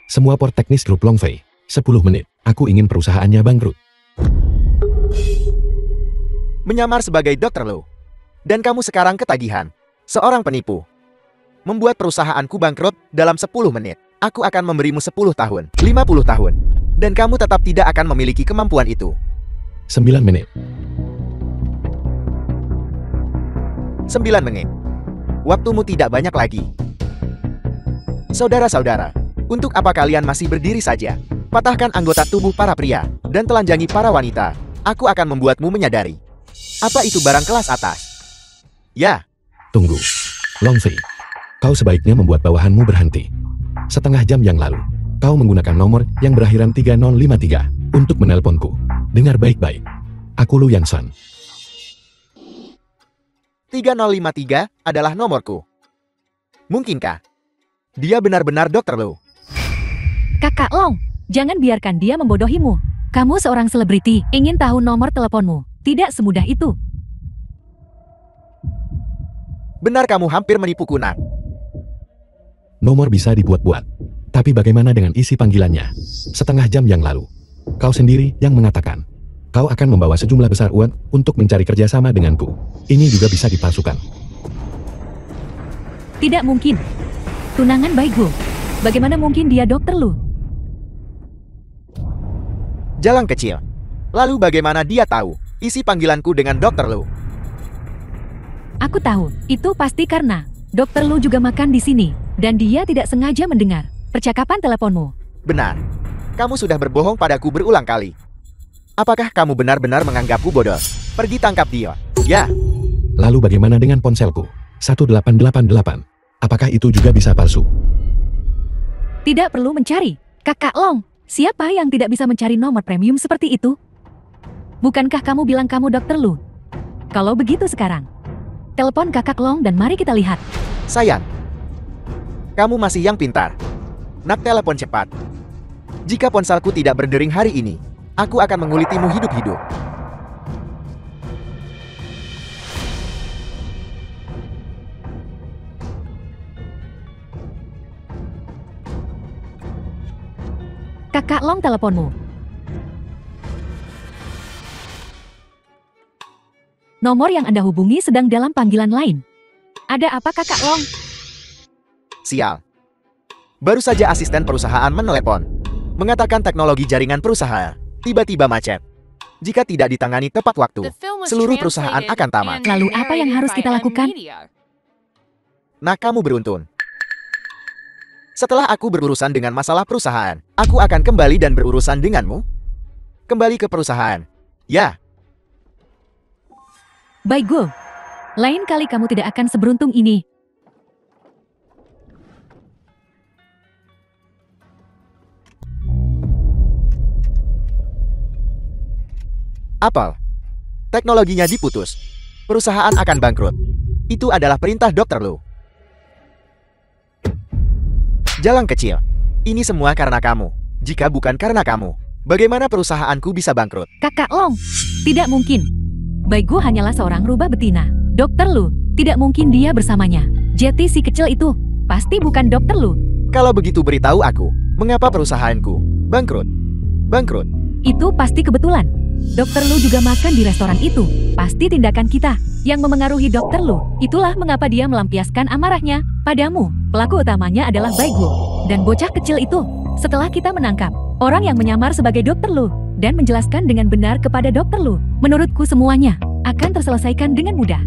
semua port teknis grup Longfei. 10 menit, aku ingin perusahaannya bangkrut. Menyamar sebagai Dr. Lu. Dan kamu sekarang ketagihan. Seorang penipu. Membuat perusahaanku bangkrut dalam 10 menit. Aku akan memberimu 10 tahun, 50 tahun. Dan kamu tetap tidak akan memiliki kemampuan itu. 9 menit. 9 menit. Waktumu tidak banyak lagi. Saudara-saudara, untuk apa kalian masih berdiri saja? Patahkan anggota tubuh para pria, dan telanjangi para wanita. Aku akan membuatmu menyadari. Apa itu barang kelas atas? Ya, Tunggu. Longfi, kau sebaiknya membuat bawahanmu berhenti. Setengah jam yang lalu, kau menggunakan nomor yang berakhiran 3053 untuk menelponku. Dengar baik-baik. Aku Lu Yansan. 3053 adalah nomorku. Mungkinkah dia benar-benar Dr. Lu? Kakak Long, jangan biarkan dia membodohimu. Kamu seorang selebriti, ingin tahu nomor teleponmu. Tidak semudah itu. Benar, kamu hampir menipuku, nak. Nomor bisa dibuat-buat. Tapi bagaimana dengan isi panggilannya? Setengah jam yang lalu, kau sendiri yang mengatakan kau akan membawa sejumlah besar uang untuk mencari kerjasama denganku. Ini juga bisa dipalsukan. Tidak mungkin. Tunangan Baigu. Bagaimana mungkin dia Dr. Lu? Jalan kecil. Lalu bagaimana dia tahu isi panggilanku dengan Dr. Lu? Aku tahu, itu pasti karena Dr. Lu juga makan di sini, dan dia tidak sengaja mendengar percakapan teleponmu. Benar. Kamu sudah berbohong padaku berulang kali. Apakah kamu benar-benar menganggapku bodoh? Pergi tangkap dia. Ya. Lalu bagaimana dengan ponselku? 1888. Apakah itu juga bisa palsu? Tidak perlu mencari. Kakak Long, siapa yang tidak bisa mencari nomor premium seperti itu? Bukankah kamu bilang kamu Dr. Lu? Kalau begitu sekarang, telepon kakak Long dan mari kita lihat. Sayang. Kamu masih yang pintar. Nak, telepon cepat. Jika ponselku tidak berdering hari ini, aku akan mengulitimu hidup-hidup. Kakak Long, teleponmu. Nomor yang Anda hubungi sedang dalam panggilan lain. Ada apa, Kakak Long? Sial. Baru saja asisten perusahaan menelepon. Mengatakan teknologi jaringan perusahaan tiba-tiba macet. Jika tidak ditangani tepat waktu, The film was seluruh perusahaan translated akan tamat. and Lalu apa yang narrated harus by kita M lakukan? Media. Nah, kamu beruntun. Setelah aku berurusan dengan masalah perusahaan, aku akan kembali dan berurusan denganmu. Kembali ke perusahaan. Ya, Baigu. Lain kali kamu tidak akan seberuntung ini. Apel. Teknologinya diputus. Perusahaan akan bangkrut. Itu adalah perintah Dr. Lu. Jalan kecil. Ini semua karena kamu. Jika bukan karena kamu, bagaimana perusahaanku bisa bangkrut? Kakak Long, tidak mungkin. Baigu hanyalah seorang rubah betina. Dr. Lu, tidak mungkin dia bersamanya. Jeti si kecil itu, pasti bukan Dr. Lu. Kalau begitu beritahu aku, mengapa perusahaanku bangkrut? Bangkrut. Itu pasti kebetulan. Dr. Lu juga makan di restoran itu. Pasti tindakan kita yang memengaruhi Dr. Lu. Itulah mengapa dia melampiaskan amarahnya padamu. Pelaku utamanya adalah Baigu dan bocah kecil itu. Setelah kita menangkap orang yang menyamar sebagai Dr. Lu dan menjelaskan dengan benar kepada Dr. Lu, menurutku semuanya akan terselesaikan dengan mudah.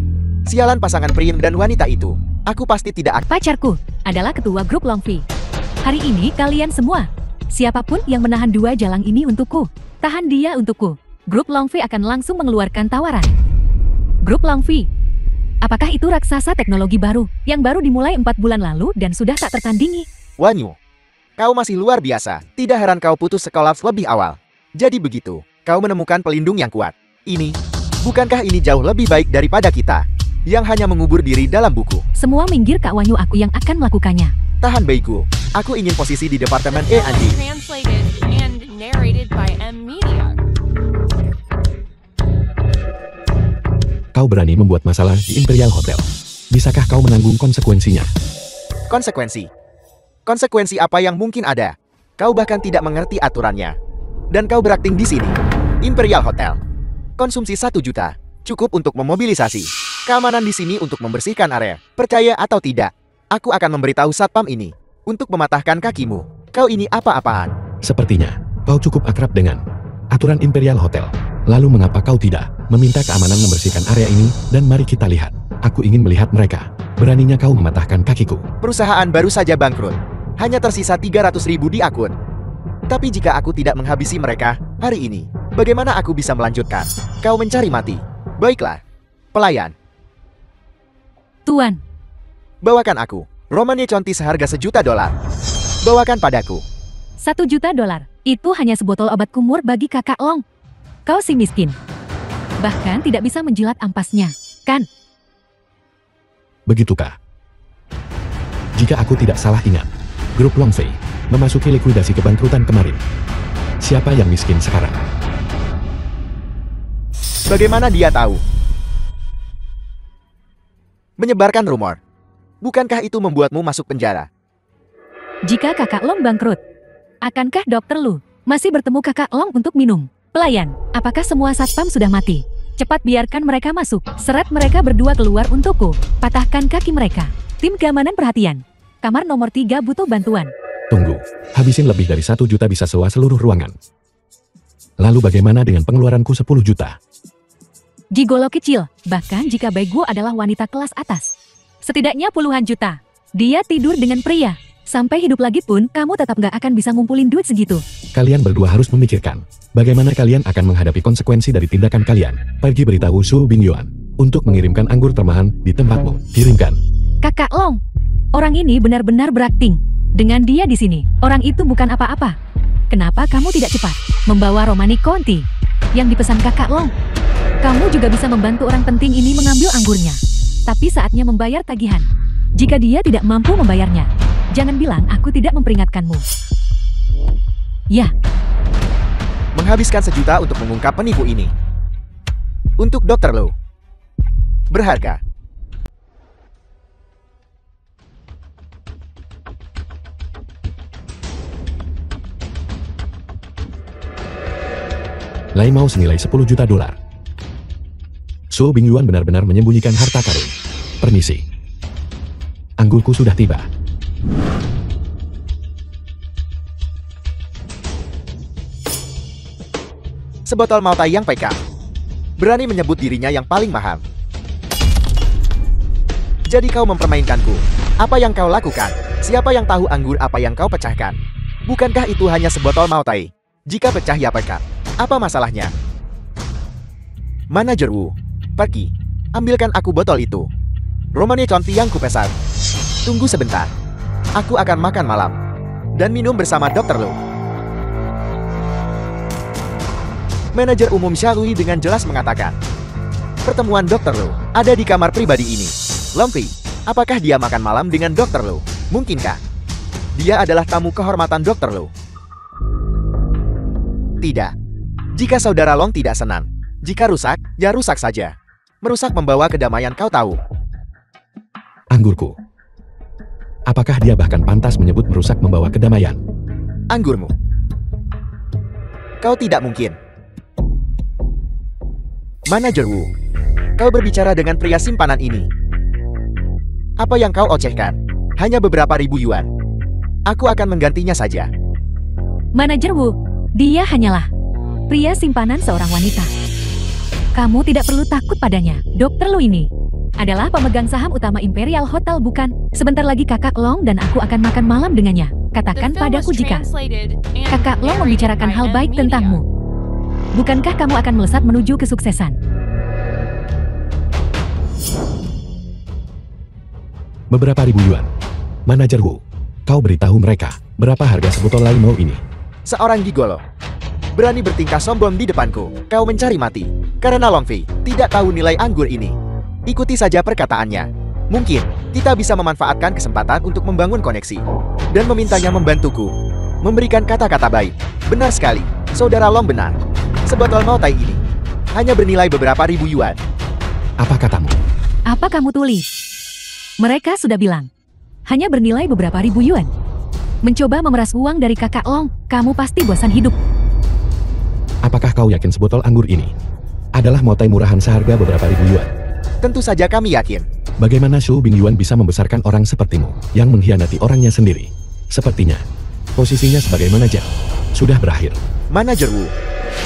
Sialan pasangan pria dan wanita itu. Aku pasti tidak akan. Pacarku adalah ketua grup Longfi. Hari ini kalian semua, siapapun yang menahan dua jalang ini untukku, tahan dia untukku. Grup Longfi akan langsung mengeluarkan tawaran. Grup Longfi, apakah itu raksasa teknologi baru yang baru dimulai 4 bulan lalu dan sudah tak tertandingi? Wanyu, kau masih luar biasa. Tidak heran kau putus sekolah lebih awal. Jadi begitu, kau menemukan pelindung yang kuat. Bukankah ini jauh lebih baik daripada kita yang hanya mengubur diri dalam buku? Semua minggir, Kak Wanyu, aku yang akan melakukannya. Tahan, Baigu. Aku ingin posisi di departemen The film E&D. was translated and narrated by M Media. Kau berani membuat masalah di Imperial Hotel. Bisakah kau menanggung konsekuensinya? Konsekuensi. Konsekuensi apa yang mungkin ada? Kau bahkan tidak mengerti aturannya. Dan kau berakting di sini. Imperial Hotel. Konsumsi 1 juta. Cukup untuk memobilisasi keamanan di sini untuk membersihkan area. Percaya atau tidak, aku akan memberitahu satpam ini untuk mematahkan kakimu. Kau ini apa-apaan? Sepertinya, kau cukup akrab dengan aturan Imperial Hotel. Lalu mengapa kau tidak meminta keamanan membersihkan area ini? Dan mari kita lihat. Aku ingin melihat mereka. Beraninya kau mematahkan kakiku. Perusahaan baru saja bangkrut. Hanya tersisa 300.000 di akun. Tapi jika aku tidak menghabisi mereka hari ini, bagaimana aku bisa melanjutkan? Kau mencari mati. Baiklah. Pelayan, Tuan, bawakan aku Romani Conti seharga $1.000.000. Bawakan padaku. $1.000.000. Itu hanya sebotol obat kumur bagi kakak Long. Kau si miskin. Bahkan tidak bisa menjilat ampasnya, kan? Begitukah? Jika aku tidak salah ingat, grup Longfei memasuki likuidasi kebangkrutan kemarin. Siapa yang miskin sekarang? Bagaimana dia tahu? Menyebarkan rumor. Bukankah itu membuatmu masuk penjara? Jika kakak Long bangkrut, akankah Dokter Lu masih bertemu kakak Long untuk minum? Pelayan, apakah semua satpam sudah mati? Cepat biarkan mereka masuk. Seret mereka berdua keluar untukku. Patahkan kaki mereka. Tim keamanan perhatian. Kamar nomor 3 butuh bantuan. Tunggu, habisin lebih dari 1 juta bisa sewa seluruh ruangan. Lalu bagaimana dengan pengeluaranku 10 juta? Gigolo kecil, bahkan jika Baegu adalah wanita kelas atas. Setidaknya puluhan juta. Dia tidur dengan pria. Sampai hidup lagi pun, kamu tetap gak akan bisa ngumpulin duit segitu. Kalian berdua harus memikirkan, bagaimana kalian akan menghadapi konsekuensi dari tindakan kalian. Pergi beritahu Su Bingyuan untuk mengirimkan anggur termahan di tempatmu. Kirimkan. Kakak Long, orang ini benar-benar berakting. Dengan dia di sini, orang itu bukan apa-apa. Kenapa kamu tidak cepat membawa Romani Conti yang dipesan kakak Long? Kamu juga bisa membantu orang penting ini mengambil anggurnya. Tapi saatnya membayar tagihan. Jika dia tidak mampu membayarnya, jangan bilang aku tidak memperingatkanmu. Ya, Menghabiskan $1 untuk mengungkap penipu ini. Untuk Dr. Lu. Berharga. Lai Mao senilai $10 juta. Su Bingyuan benar-benar menyembunyikan harta karun. Permisi. Anggurku sudah tiba. Sebotol Mao Tai yang PK. Berani menyebut dirinya yang paling mahal. Jadi kau mempermainkanku. Apa yang kau lakukan? Siapa yang tahu anggur apa yang kau pecahkan? Bukankah itu hanya sebotol Mao Tai? Jika pecah ya PK. Apa masalahnya? Manajer Wu, pergi. Ambilkan aku botol itu. Romani Conti yang kupesan. Tunggu sebentar. Aku akan makan malam. Dan minum bersama Dr. Lu. Manajer umum Xiaolui dengan jelas mengatakan, pertemuan Dr. Lu ada di kamar pribadi ini. Longfei, apakah dia makan malam dengan Dr. Lu? Mungkinkah? Dia adalah tamu kehormatan Dr. Lu. Tidak. Jika saudara Long tidak senang, jika rusak, ya rusak saja. Merusak membawa kedamaian kau tahu. Anggurku. Apakah dia bahkan pantas menyebut merusak membawa kedamaian? Anggurmu. Kau tidak mungkin. Manajer Wu, kau berbicara dengan pria simpanan ini. Apa yang kau ocehkan? Hanya beberapa ribu yuan. Aku akan menggantinya saja. Manajer Wu, dia hanyalah pria simpanan seorang wanita. Kamu tidak perlu takut padanya. Dr. Lu ini adalah pemegang saham utama Imperial Hotel, bukan? Sebentar lagi kakak Long dan aku akan makan malam dengannya. Katakan padaku jika kakak Long membicarakan hal baik tentangmu. Bukankah kamu akan melesat menuju kesuksesan? Beberapa ribu yuan. Manajer Wu, kau beritahu mereka berapa harga sebotol Lai Mao ini. Seorang gigolo berani bertingkah sombong di depanku. Kau mencari mati. Karena Longfei tidak tahu nilai anggur ini. Ikuti saja perkataannya. Mungkin kita bisa memanfaatkan kesempatan untuk membangun koneksi dan memintanya membantuku. Memberikan kata-kata baik. Benar sekali, saudara Long benar. Sebotol Mao Tai ini hanya bernilai beberapa ribu yuan. Apa katamu? Apa kamu tulis? Mereka sudah bilang hanya bernilai beberapa ribu yuan. Mencoba memeras uang dari kakak Long, kamu pasti bosan hidup. Apakah kau yakin sebotol anggur ini adalah motai murahan seharga beberapa ribu yuan. Tentu saja kami yakin. Bagaimana Su Bingyuan bisa membesarkan orang sepertimu, yang mengkhianati orangnya sendiri? Sepertinya, posisinya sebagai manajer sudah berakhir. Manajer Wu,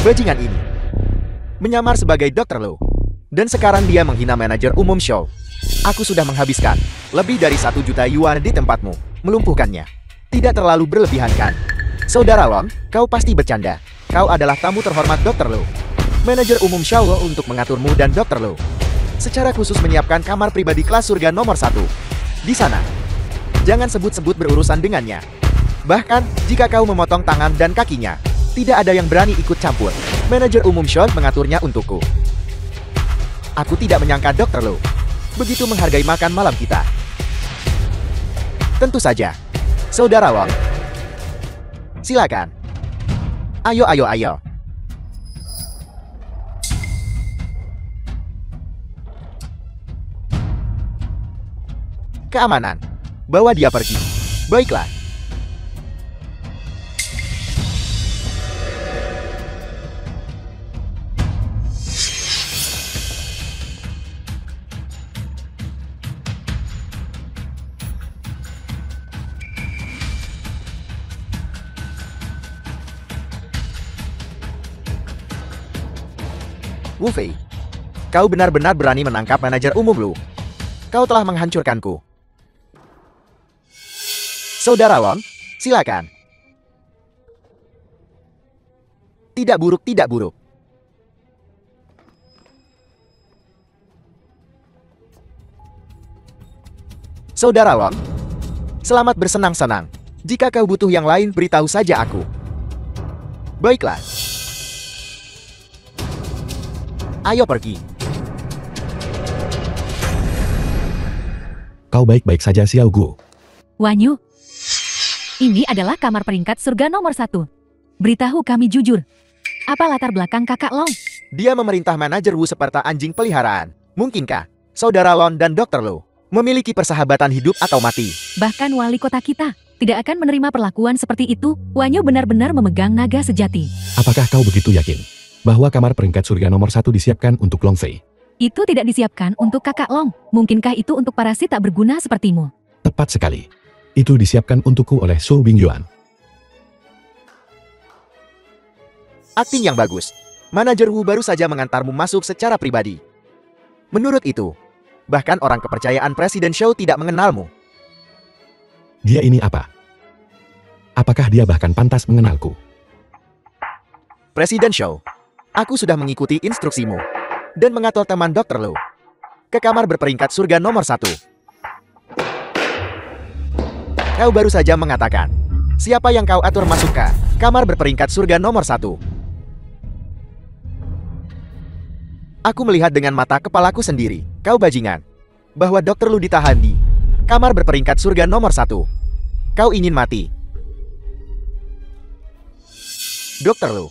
bajingan ini, menyamar sebagai Dr. Lu. Dan sekarang dia menghina manajer umum show. Aku sudah menghabiskan lebih dari 1 juta yuan di tempatmu, melumpuhkannya. Tidak terlalu berlebihan kan? Saudara Long, kau pasti bercanda. Kau adalah tamu terhormat Dr. Lu. Manajer umum show untuk mengaturmu dan Dr. Lu. Secara khusus menyiapkan kamar pribadi kelas surga nomor 1. Di sana. Jangan sebut-sebut berurusan dengannya. Bahkan, jika kau memotong tangan dan kakinya, tidak ada yang berani ikut campur. Manajer umum show mengaturnya untukku. Aku tidak menyangka Dr. Lu begitu menghargai makan malam kita. Tentu saja. Saudara Wong. Silakan. Ayo, ayo, ayo. Keamanan. Bawa dia pergi. Baiklah. Wu Fei, kau benar-benar berani menangkap manajer umum Lu. Kau telah menghancurkanku. Saudara Wong, silakan. Tidak buruk, tidak buruk. Saudara Wong, selamat bersenang-senang. Jika kau butuh yang lain, beritahu saja aku. Baiklah. Ayo pergi. Kau baik-baik saja Xiao Gu. Wanyu, ini adalah kamar peringkat surga nomor 1. Beritahu kami jujur. Apa latar belakang kakak Long? Dia memerintah manajer Wu seperti anjing peliharaan. Mungkinkah Saudara Lon dan Dr. Lu memiliki persahabatan hidup atau mati? Bahkan wali kota kita tidak akan menerima perlakuan seperti itu. Wanyu benar-benar memegang naga sejati. Apakah kau begitu yakin bahwa kamar peringkat surga nomor 1 disiapkan untuk Long Fei? Itu tidak disiapkan untuk kakak Long. Mungkinkah itu untuk parasit tak berguna sepertimu? Tepat sekali. Itu disiapkan untukku oleh Su Bingyuan. Akting yang bagus. Manajer Wu baru saja mengantarmu masuk secara pribadi. Menurut itu, bahkan orang kepercayaan Presiden Show tidak mengenalmu. Dia ini apa? Apakah dia bahkan pantas mengenalku? Presiden Show, aku sudah mengikuti instruksimu dan mengatur teman Dr. Lu ke kamar berperingkat surga nomor 1. Kau baru saja mengatakan, siapa yang kau atur masuk ke kamar berperingkat surga nomor 1? Aku melihat dengan mata kepalaku sendiri, kau bajingan, bahwa Dr. Lu ditahan di kamar berperingkat surga nomor 1. Kau ingin mati. Dr. Lu.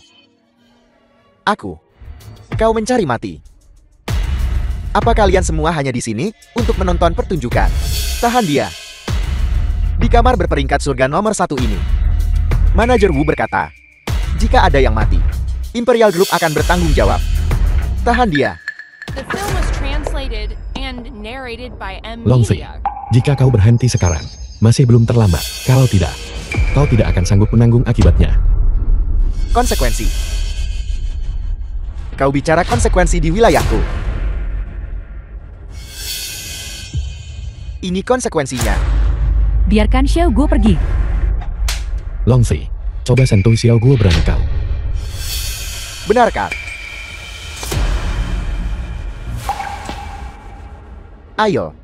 Kau mencari mati. Apa kalian semua hanya di sini untuk menonton pertunjukan? Tahan dia. Di kamar berperingkat surga nomor 1 ini. Manajer Wu berkata, jika ada yang mati, Imperial Group akan bertanggung jawab. Tahan dia. The film was translated and narrated by M Long Fei, Media. jika kau berhenti sekarang, masih belum terlambat. Kalau tidak, kau tidak akan sanggup menanggung akibatnya. Konsekuensi. Kau bicara konsekuensi di wilayahku. Ini konsekuensinya. Biarkan Xiao Gu pergi. Long Fei, coba sentuh Xiao Gu berani kau. Benarkah? Ayo.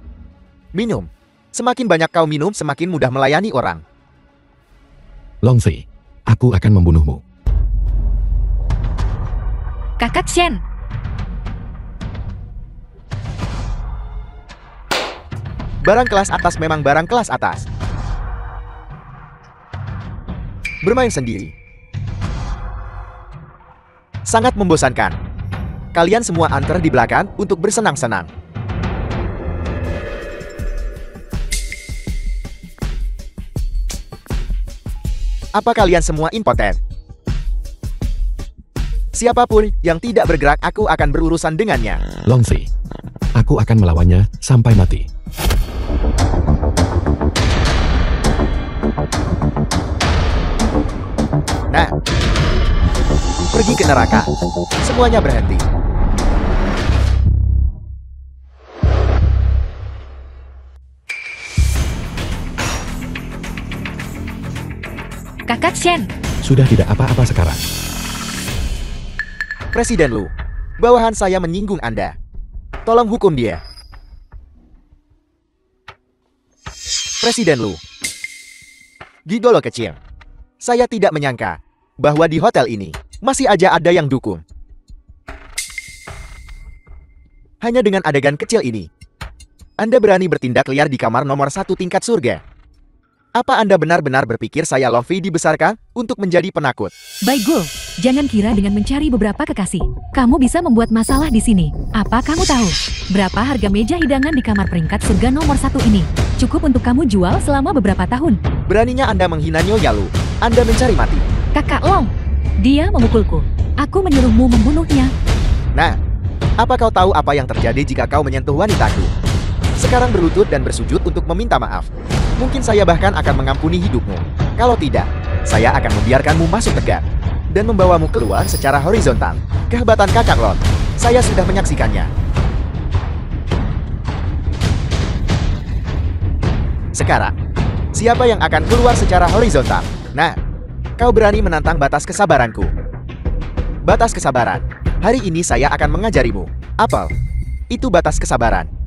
Minum. Semakin banyak kau minum, semakin mudah melayani orang. Long Fei, aku akan membunuhmu. Kakak Shen. Barang kelas atas memang barang kelas atas. Bermain sendiri. Sangat membosankan. Kalian semua antar di belakang untuk bersenang-senang. Apa kalian semua impoten? Siapapun yang tidak bergerak, aku akan berurusan dengannya. Longsi. Aku akan melawannya sampai mati. Nah, pergi ke neraka. Semuanya berhenti. Kakak Shen, Sudah tidak apa-apa sekarang. Presiden Lu, bawahan saya menyinggung Anda. Tolong hukum dia. Presiden Lu. Gigolo kecil. Saya tidak menyangka bahwa di hotel ini masih aja ada yang dukung. Hanya dengan adegan kecil ini, Anda berani bertindak liar di kamar nomor 1 tingkat surga. Apa Anda benar-benar berpikir saya Luffy dibesarkan untuk menjadi penakut? Baigul, jangan kira dengan mencari beberapa kekasih, kamu bisa membuat masalah di sini. Apa kamu tahu berapa harga meja hidangan di kamar peringkat surga nomor 1 ini? Cukup untuk kamu jual selama beberapa tahun. Beraninya Anda menghina Nyonya Lu. Anda mencari mati. Kakak Long, dia memukulku. Aku menyuruhmu membunuhnya. Nah, apa kau tahu apa yang terjadi jika kau menyentuh wanitaku? Sekarang berlutut dan bersujud untuk meminta maaf. Mungkin saya bahkan akan mengampuni hidupmu. Kalau tidak, saya akan membiarkanmu masuk tegak dan membawamu keluar secara horizontal. Kehebatan Kakak Lon, saya sudah menyaksikannya. Sekarang, siapa yang akan keluar secara horizontal? Nah, kau berani menantang batas kesabaranku. Batas kesabaran. Hari ini saya akan mengajarimu. Apel. Itu batas kesabaran.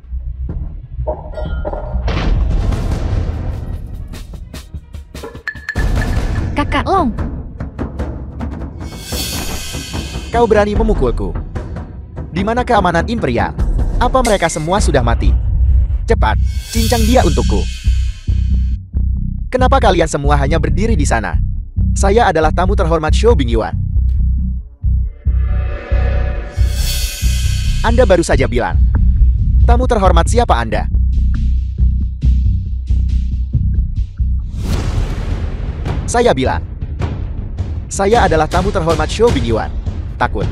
Kakak Long, Kau berani memukulku. Di mana keamanan Imperial? Apa mereka semua sudah mati? Cepat, cincang dia untukku. Kenapa kalian semua hanya berdiri di sana? Saya adalah tamu terhormat Shou Bingyuan. Anda baru saja bilang. Tamu terhormat siapa Anda? Saya bilang. Saya adalah tamu terhormat Shou Bingyuan. Takut.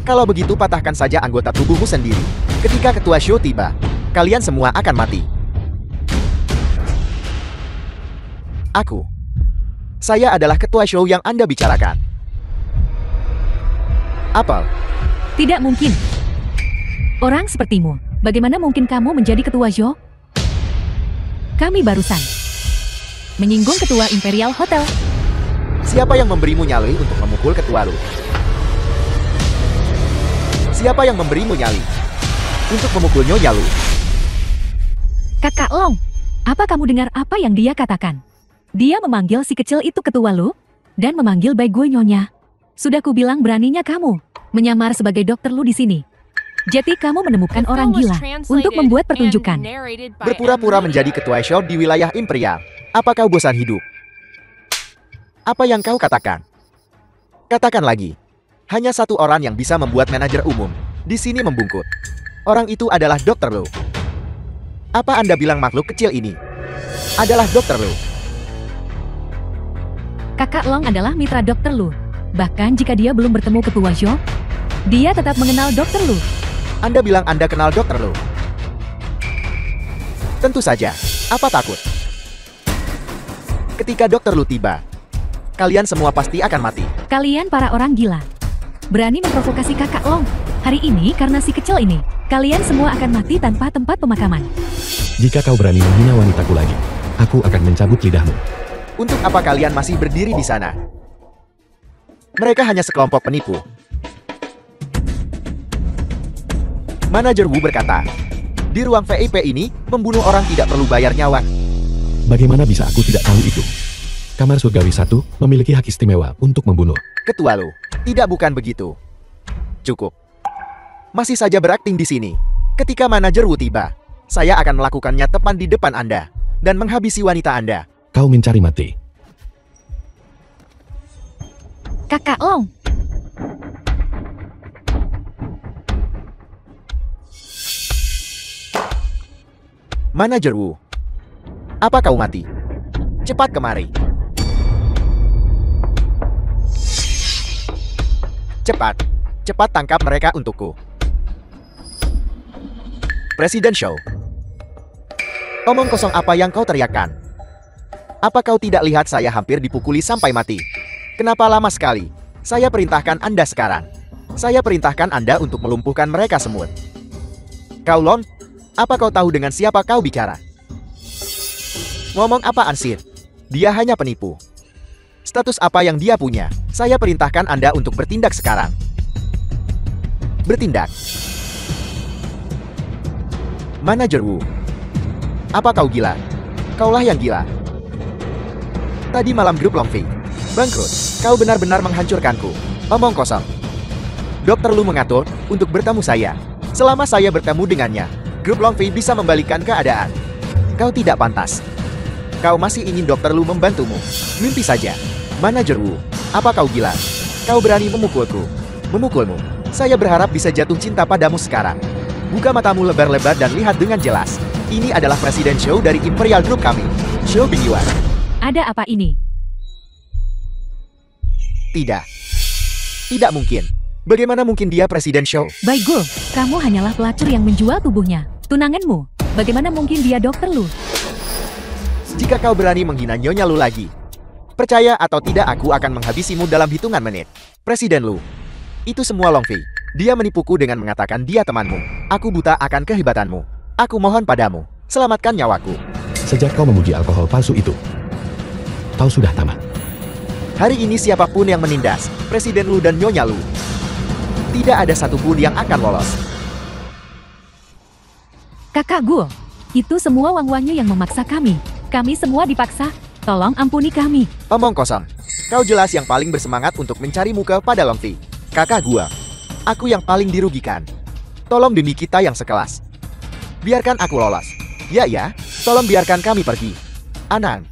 Kalau begitu patahkan saja anggota tubuhmu sendiri. Ketika ketua Shou tiba, kalian semua akan mati. Aku. Saya adalah ketua Shou yang Anda bicarakan. Apel. tidak mungkin. Orang sepertimu, bagaimana mungkin kamu menjadi ketua Shou? Kami barusan menyinggung ketua Imperial Hotel. Siapa yang memberimu nyali untuk memukul ketua Lu? Siapa yang memberimu nyali untuk memukul Nyonya Lu? Kakak Long, apa kamu dengar apa yang dia katakan? Dia memanggil si kecil itu ketua Lu dan memanggil baik gue Nyonya. Sudah kubilang beraninya kamu menyamar sebagai dokter Lu di sini. Jadi kamu menemukan orang gila untuk membuat pertunjukan. Berpura-pura menjadi ketua Shou di wilayah Imperial. Apa kau bosan hidup? Apa yang kau katakan? Katakan lagi. Hanya satu orang yang bisa membuat manajer umum di sini membungkuk. Orang itu adalah Dr. Lu. Apa Anda bilang makhluk kecil ini adalah Dr. Lu? Kakak Long adalah mitra Dr. Lu. Bahkan jika dia belum bertemu ketua Shou, dia tetap mengenal Dr. Lu. Anda bilang Anda kenal Dr. Lu? Tentu saja. Apa takut? Ketika Dr. Lu tiba, kalian semua pasti akan mati. Kalian para orang gila. Berani memprovokasi kakak Long. Hari ini karena si kecil ini, kalian semua akan mati tanpa tempat pemakaman. Jika kau berani menghina wanitaku lagi, aku akan mencabut lidahmu. Untuk apa kalian masih berdiri di sana? Mereka hanya sekelompok penipu. Manajer Wu berkata, di ruang VIP ini, membunuh orang tidak perlu bayar nyawa. Bagaimana bisa aku tidak tahu itu? Kamar Surgawi 1 memiliki hak istimewa untuk membunuh. Ketua Lu, tidak bukan begitu. Cukup. Masih saja berakting di sini. Ketika manajer Wu tiba, saya akan melakukannya tepat di depan Anda dan menghabisi wanita Anda. Kau mencari mati. Kakak Long, Manajer Wu, apa kau mati? Cepat kemari. Cepat. Cepat tangkap mereka untukku. Presiden Show. Omong kosong apa yang kau teriakkan? Apa kau tidak lihat saya hampir dipukuli sampai mati? Kenapa lama sekali? Saya perintahkan Anda sekarang. Saya perintahkan Anda untuk melumpuhkan mereka semua. Kau Lon, apa kau tahu dengan siapa kau bicara? Ngomong apaan sih? Dia hanya penipu. Status apa yang dia punya? Saya perintahkan Anda untuk bertindak sekarang. Bertindak. Manajer Wu. Apa kau gila? Kaulah yang gila. Tadi malam grup Longfei bangkrut. Kau benar-benar menghancurkanku. Omong kosong. Dokter Lu mengatur untuk bertemu saya. Selama saya bertemu dengannya, grup Longfei bisa membalikan keadaan. Kau tidak pantas. Kau masih ingin Dokter Lu membantumu. Mimpi saja. Manajer Wu, apa kau gila? Kau berani memukulku. Memukulmu. Saya berharap bisa jatuh cinta padamu sekarang. Buka matamu lebar-lebar dan lihat dengan jelas. Ini adalah Presiden Show dari Imperial Group kami. Show Binyuan. Ada apa ini? Tidak. Tidak mungkin. Bagaimana mungkin dia Presiden Show? Baigo, kamu hanyalah pelacur yang menjual tubuhnya. Tunanganmu, bagaimana mungkin dia Dokter Lu? Jika kau berani menghina Nyonya Lu lagi, percaya atau tidak aku akan menghabisimu dalam hitungan menit. Presiden Lu. Itu semua Longfei. Dia menipuku dengan mengatakan dia temanmu. Aku buta akan kehebatanmu. Aku mohon padamu, selamatkan nyawaku. Sejak kau memuji alkohol palsu itu, kau sudah tamat. Hari ini siapapun yang menindas Presiden Lu dan Nyonya Lu, tidak ada satupun yang akan lolos. Kakak Gu, itu semua Wang-Wanyu yang memaksa kami. Kami semua dipaksa. Tolong ampuni kami. Omong kosong. Kau jelas yang paling bersemangat untuk mencari muka pada Longfei. Kakak gua. Aku yang paling dirugikan. Tolong demi kita yang sekelas. Biarkan aku lolos. Ya, tolong biarkan kami pergi. Anang,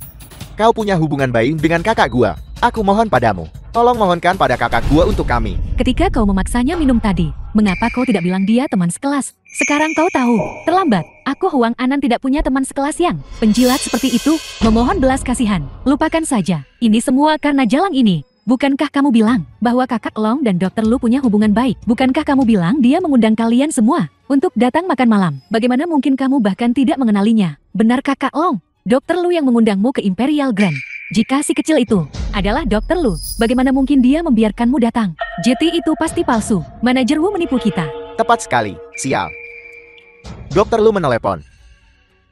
kau punya hubungan baik dengan kakak gua. Aku mohon padamu. Tolong mohonkan pada kakak gua untuk kami. Ketika kau memaksanya minum tadi, mengapa kau tidak bilang dia teman sekelas? Sekarang kau tahu, terlambat. Aku Huang Anan tidak punya teman sekelas yang penjilat seperti itu. Memohon belas kasihan. Lupakan saja. Ini semua karena jalan ini. Bukankah kamu bilang bahwa kakak Long dan Dokter Lu punya hubungan baik? Bukankah kamu bilang dia mengundang kalian semua untuk datang makan malam? Bagaimana mungkin kamu bahkan tidak mengenalinya? Benar kakak Long? Dokter Lu yang mengundangmu ke Imperial Grand. Jika si kecil itu adalah Dokter Lu, bagaimana mungkin dia membiarkanmu datang? JT itu pasti palsu. Manajer Wu menipu kita. Tepat sekali, sial. Dokter Lu menelepon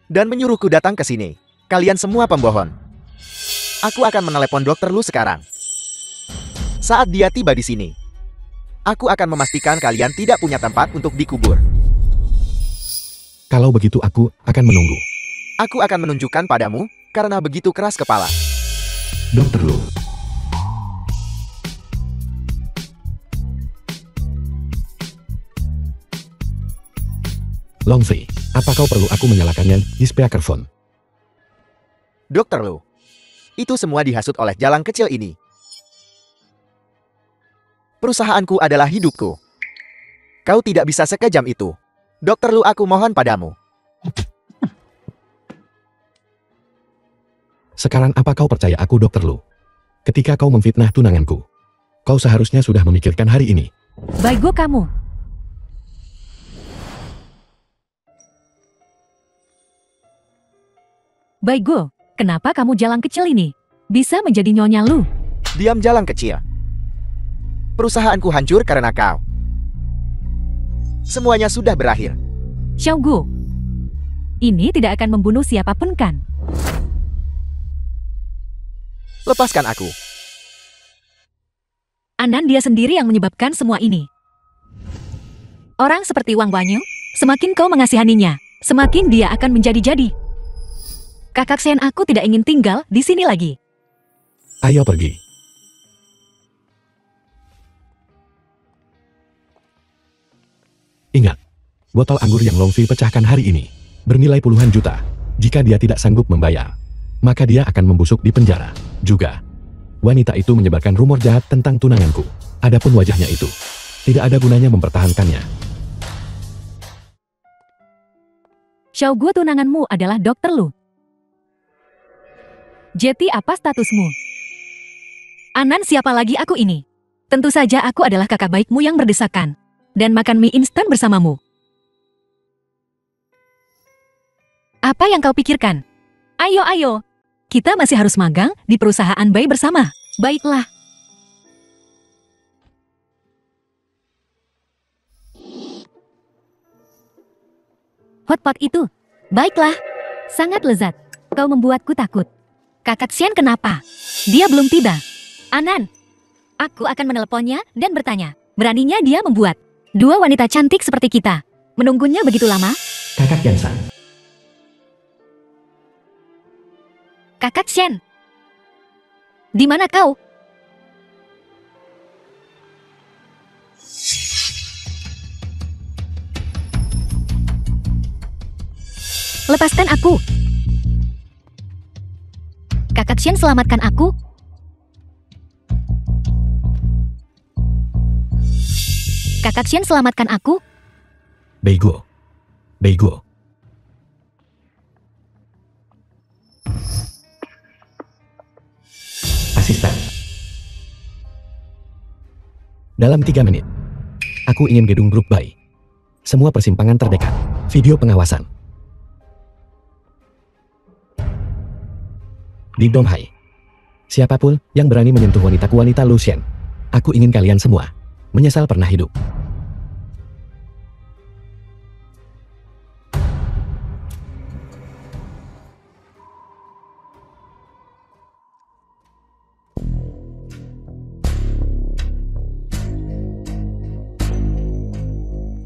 dan menyuruhku datang ke sini. Kalian semua pembohong. Aku akan menelepon Dokter Lu sekarang. Saat dia tiba di sini, aku akan memastikan kalian tidak punya tempat untuk dikubur. Kalau begitu aku akan menunggu. Aku akan menunjukkan padamu karena begitu keras kepala. Dokter Lu. Longfei, apa kau perlu aku menyalakannya di speakerphone? Dokter Lu, itu semua dihasut oleh jalan kecil ini. Perusahaanku adalah hidupku. Kau tidak bisa sekejam itu. Dokter Lu, aku mohon padamu. Sekarang apa kau percaya aku Dokter Lu? Ketika kau memfitnah tunanganku, kau seharusnya sudah memikirkan hari ini. Baigo kamu. Baigo, kenapa kamu jalan kecil ini? Bisa menjadi Nyonya Lu. Diam jalan kecil. Perusahaanku hancur karena kau. Semuanya sudah berakhir. Xiao Gu, ini tidak akan membunuh siapapun kan? Lepaskan aku. Anan dia sendiri yang menyebabkan semua ini. Orang seperti Wang Wanyu, semakin kau mengasihaninya, semakin dia akan menjadi-jadi. Kakak Sen aku tidak ingin tinggal di sini lagi. Ayo pergi. Ingat, botol anggur yang Longfei pecahkan hari ini bernilai puluhan juta. Jika dia tidak sanggup membayar, maka dia akan membusuk di penjara. Juga, wanita itu menyebarkan rumor jahat tentang tunanganku. Adapun wajahnya itu, tidak ada gunanya mempertahankannya. Xiao Gu, tunanganmu adalah Dokter Lu. Jeti, apa statusmu? Anan, siapa lagi aku ini? Tentu saja aku adalah kakak baikmu yang berdesakan. Dan makan mie instan bersamamu. Apa yang kau pikirkan? Ayo, ayo. Kita masih harus magang di perusahaan Bai bersama. Baiklah. Hotpot itu. Baiklah. Sangat lezat. Kau membuatku takut. Kakak Xian kenapa? Dia belum tiba. Anan. Aku akan meneleponnya dan bertanya. Beraninya dia membuat dua wanita cantik seperti kita menunggunya begitu lama? Kakak Yansan. Kakak Xian. Di mana kau? Lepaskan aku. Kakak Xian, selamatkan aku. Kakak Xian, selamatkan aku. Beigo. Beigo. Asisten. Dalam 3 menit. Aku ingin gedung grup Bai. Semua persimpangan terdekat. Video pengawasan. Di Donghai. Siapapun yang berani menyentuh wanita Lucian. Aku ingin kalian semua menyesal pernah hidup.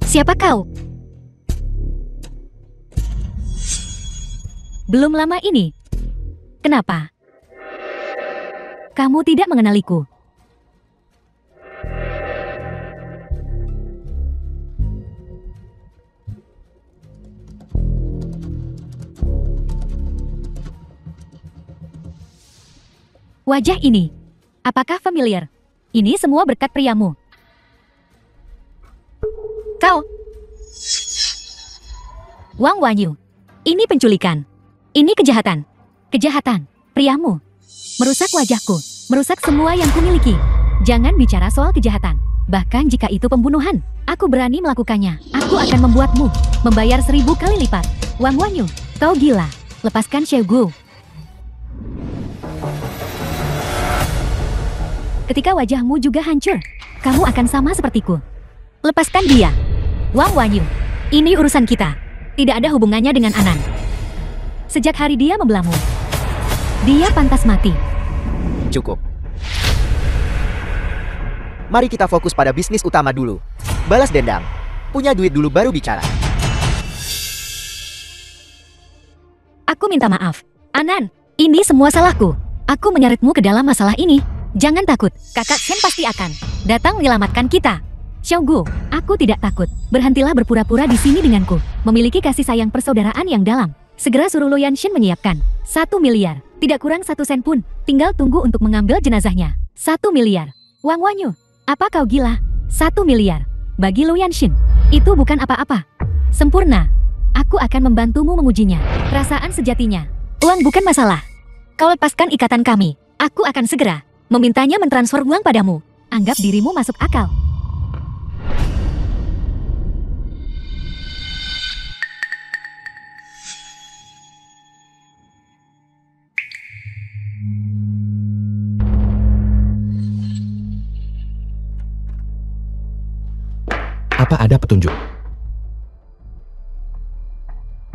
Siapa kau? Belum lama ini. Kenapa? Kamu tidak mengenaliku. Wajah ini, apakah familiar? Ini semua berkat priamu. Kau. Wang Wanyu. Ini penculikan. Ini kejahatan. Kejahatan. Priamu. Merusak wajahku. Merusak semua yang kumiliki. Jangan bicara soal kejahatan. Bahkan jika itu pembunuhan, aku berani melakukannya. Aku akan membuatmu membayar 1000 kali lipat. Wang Wanyu, kau gila. Lepaskan Xiao Gu. Ketika wajahmu juga hancur, kamu akan sama sepertiku. Lepaskan dia. Wang Wanyu, ini urusan kita. Tidak ada hubungannya dengan Anan. Sejak hari dia membelamu, dia pantas mati. Cukup. Mari kita fokus pada bisnis utama dulu. Balas dendam. Punya duit dulu baru bicara. Aku minta maaf. Anan, ini semua salahku. Aku menyeretmu ke dalam masalah ini. Jangan takut, kakak Xian pasti akan datang menyelamatkan kita. Xiao Gu, aku tidak takut. Berhentilah berpura-pura di sini denganku. Memiliki kasih sayang persaudaraan yang dalam. Segera suruh Lu Yanxin menyiapkan 1 miliar. Tidak kurang 1 sen pun. Tinggal tunggu untuk mengambil jenazahnya. 1 miliar. Wang Wanyu, apa kau gila? 1 miliar. Bagi Lu Yanxin, itu bukan apa-apa. Sempurna. Aku akan membantumu mengujinya. Perasaan sejatinya. Uang bukan masalah. Kau lepaskan ikatan kami. Aku akan segera memintanya mentransfer uang padamu. Anggap dirimu masuk akal. Apa ada petunjuk?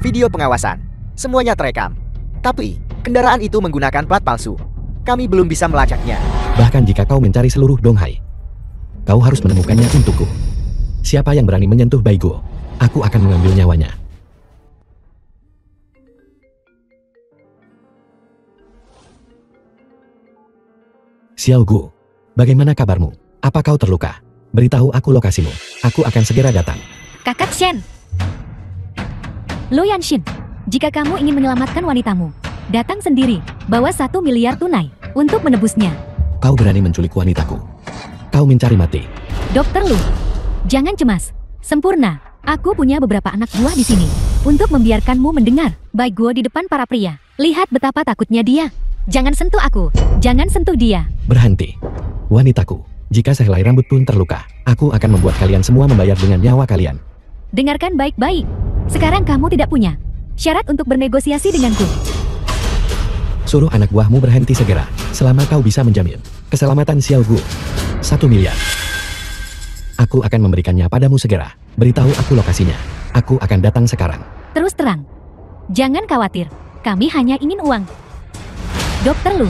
Video pengawasan. Semuanya terekam. Tapi, kendaraan itu menggunakan plat palsu. Kami belum bisa melacaknya. Bahkan jika kau mencari seluruh Donghai, kau harus menemukannya untukku. Siapa yang berani menyentuh Baigo, aku akan mengambil nyawanya. Xiao Gu, bagaimana kabarmu? Apa kau terluka? Beritahu aku lokasimu. Aku akan segera datang. Kakak Xian. Lu Yanxin, jika kamu ingin menyelamatkan wanitamu, datang sendiri, bawa 1 miliar tunai untuk menebusnya. Kau berani menculik wanitaku. Kau mencari mati. Dokter Lu, jangan cemas. Sempurna. Aku punya beberapa anak buah di sini untuk membiarkanmu mendengar baik gua di depan para pria. Lihat betapa takutnya dia. Jangan sentuh aku. Jangan sentuh dia. Berhenti. Wanitaku. Jika sehelai rambut pun terluka, aku akan membuat kalian semua membayar dengan nyawa kalian. Dengarkan baik-baik. Sekarang kamu tidak punya syarat untuk bernegosiasi denganku. Suruh anak buahmu berhenti segera, selama kau bisa menjamin keselamatan Xiao Gu. 1 miliar. Aku akan memberikannya padamu segera. Beritahu aku lokasinya. Aku akan datang sekarang. Terus terang. Jangan khawatir. Kami hanya ingin uang. Dokter Lu,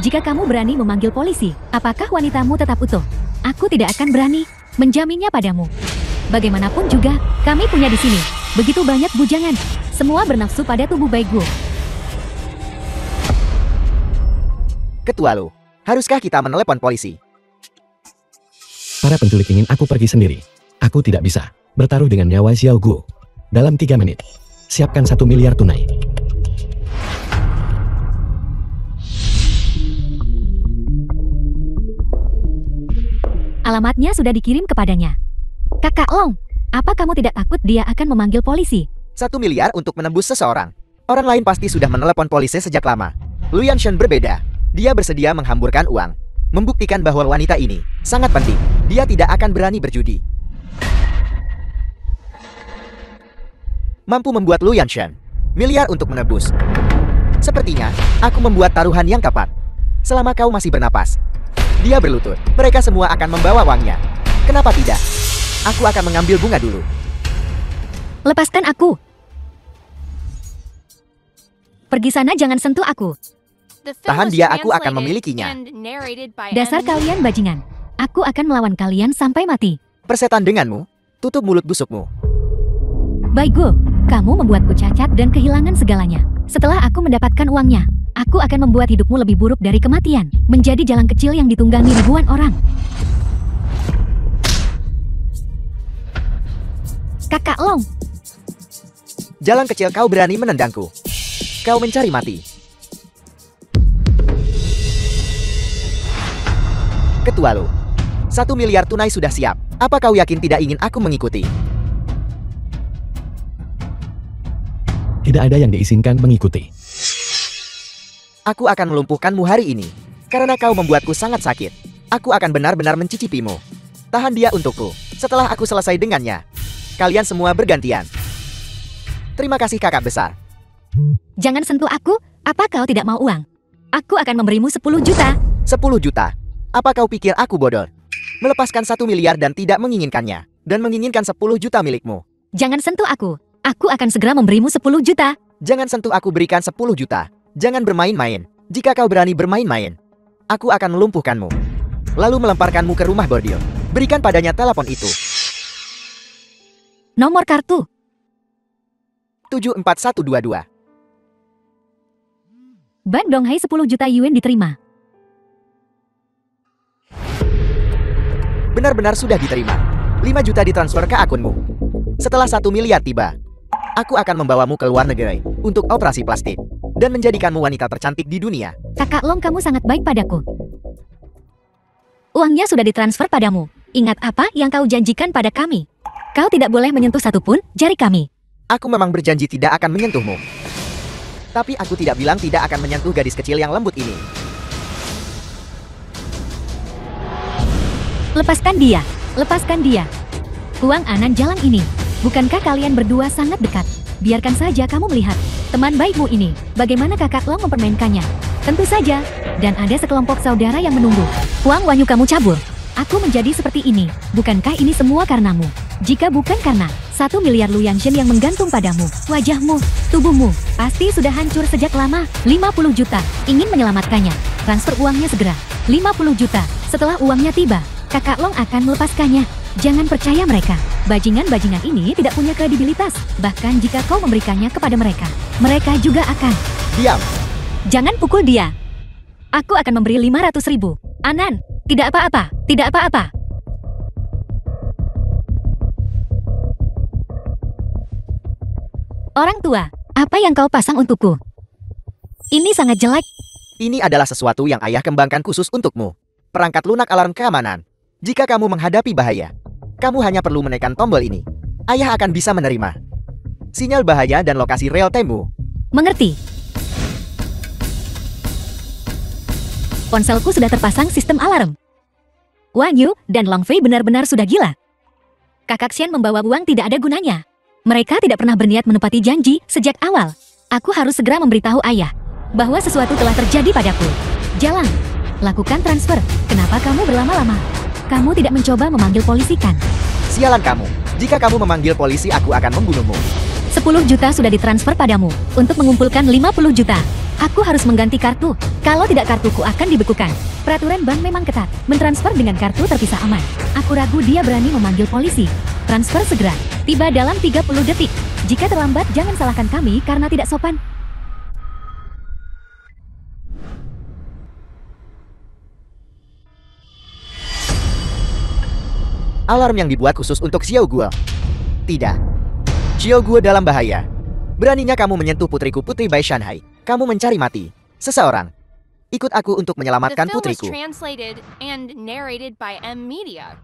jika kamu berani memanggil polisi, apakah wanitamu tetap utuh? Aku tidak akan berani menjaminnya padamu. Bagaimanapun juga, kami punya di sini begitu banyak bujangan. Semua bernafsu pada tubuh Bai Guo. Ketua Lu, haruskah kita menelepon polisi? Para penculik ingin aku pergi sendiri. Aku tidak bisa bertaruh dengan nyawa Xiao Gu. Dalam 3 menit, siapkan 1 miliar tunai. Alamatnya sudah dikirim kepadanya. Kakak Long, apa kamu tidak takut dia akan memanggil polisi? 1 miliar untuk menembus seseorang. Orang lain pasti sudah menelepon polisi sejak lama. Lu Yanshen berbeda. Dia bersedia menghamburkan uang, membuktikan bahwa wanita ini sangat penting. Dia tidak akan berani berjudi. Mampu membuat Lu Yanshen miliar untuk menebus. Sepertinya, aku membuat taruhan yang tepat. Selama kau masih bernapas. Dia berlutut. Mereka semua akan membawa uangnya. Kenapa tidak? Aku akan mengambil bunga dulu. Lepaskan aku. Pergi sana, jangan sentuh aku. The film Tahan was dia, aku akan translated memilikinya. and narrated by Dasar M. kalian bajingan. Aku akan melawan kalian sampai mati. Persetan denganmu. Tutup mulut busukmu. Bai Guo, kamu membuatku cacat dan kehilangan segalanya. Setelah aku mendapatkan uangnya, aku akan membuat hidupmu lebih buruk dari kematian. Menjadi jalan kecil yang ditunggangi ribuan orang. Kakak Long, Jalan kecil kau berani menendangku. Kau mencari mati. Ketua Lu, 1 miliar tunai sudah siap. Apa kau yakin tidak ingin aku mengikuti? Tidak ada yang diizinkan mengikuti. Aku akan melumpuhkanmu hari ini. Karena kau membuatku sangat sakit. Aku akan benar-benar mencicipimu. Tahan dia untukku. Setelah aku selesai dengannya, kalian semua bergantian. Terima kasih kakak besar. jangan sentuh aku. Apa kau tidak mau uang? Aku akan memberimu 10 juta. 10 juta. Apa kau pikir aku bodoh? Melepaskan 1 miliar dan tidak menginginkannya. Dan menginginkan 10 juta milikmu. Jangan sentuh aku. Aku akan segera memberimu 10 juta. Jangan sentuh aku, berikan 10 juta. Jangan bermain-main. Jika kau berani bermain-main, aku akan melumpuhkanmu. Lalu melemparkanmu ke rumah bordil. Berikan padanya telepon itu. Nomor kartu. 74122. Ban Donghai 10 juta yuan diterima. Benar-benar sudah diterima. 5 juta ditransfer ke akunmu. Setelah 1 miliar tiba, aku akan membawamu ke luar negeri untuk operasi plastik dan menjadikanmu wanita tercantik di dunia. Kakak Long, kamu sangat baik padaku. Uangnya sudah ditransfer padamu. Ingat apa yang kau janjikan pada kami. Kau tidak boleh menyentuh satupun jari kami. Aku memang berjanji tidak akan menyentuhmu. Tapi aku tidak bilang tidak akan menyentuh gadis kecil yang lembut ini. Lepaskan dia. Lepaskan dia. Huang Anan jalan ini. Bukankah kalian berdua sangat dekat? Biarkan saja kamu melihat teman baikmu ini. Bagaimana kakak Long mempermainkannya? Tentu saja. Dan ada sekelompok saudara yang menunggu. Huang Wanyu, kamu cabul. Aku menjadi seperti ini. Bukankah ini semua karenamu? Jika bukan karena 1 miliar Lu Yanshen yang menggantung padamu, wajahmu, tubuhmu, pasti sudah hancur sejak lama. 50 juta. Ingin menyelamatkannya. Transfer uangnya segera. 50 juta. Setelah uangnya tiba, kakak Long akan melepaskannya. Jangan percaya mereka. Bajingan-bajingan ini tidak punya kredibilitas. Bahkan jika kau memberikannya kepada mereka, mereka juga akan. Diam. Jangan pukul dia. Aku akan memberi 500.000. Anan, tidak apa-apa. Tidak apa-apa. Orang tua, apa yang kau pasang untukku? Ini sangat jelek. Ini adalah sesuatu yang ayah kembangkan khusus untukmu. Perangkat lunak alarm keamanan. Jika kamu menghadapi bahaya, kamu hanya perlu menekan tombol ini. Ayah akan bisa menerima sinyal bahaya dan lokasi real time-mu. Mengerti? Ponselku sudah terpasang sistem alarm. Wang Yu dan Long Fei benar-benar sudah gila. Kakak Xian membawa uang tidak ada gunanya. Mereka tidak pernah berniat menepati janji sejak awal. Aku harus segera memberitahu ayah bahwa sesuatu telah terjadi padaku. Jalan, lakukan transfer. Kenapa kamu berlama-lama? Kamu tidak mencoba memanggil polisi kan? Sialan kamu. Jika kamu memanggil polisi, aku akan membunuhmu. 10 juta sudah ditransfer padamu untuk mengumpulkan 50 juta. Aku harus mengganti kartu. Kalau tidak, kartuku akan dibekukan. Peraturan bank memang ketat. Mentransfer dengan kartu terpisah aman. Aku ragu dia berani memanggil polisi. Transfer segera. Tiba dalam 30 detik. Jika terlambat, jangan salahkan kami karena tidak sopan. Alarm yang dibuat khusus untuk Xiao Guo. Tidak. Xiao Guo dalam bahaya. Beraninya kamu menyentuh putriku, Putri Bai Shanhai. Kamu mencari mati seseorang. Ikut aku untuk The menyelamatkan film was putriku. translated and narrated by M Media.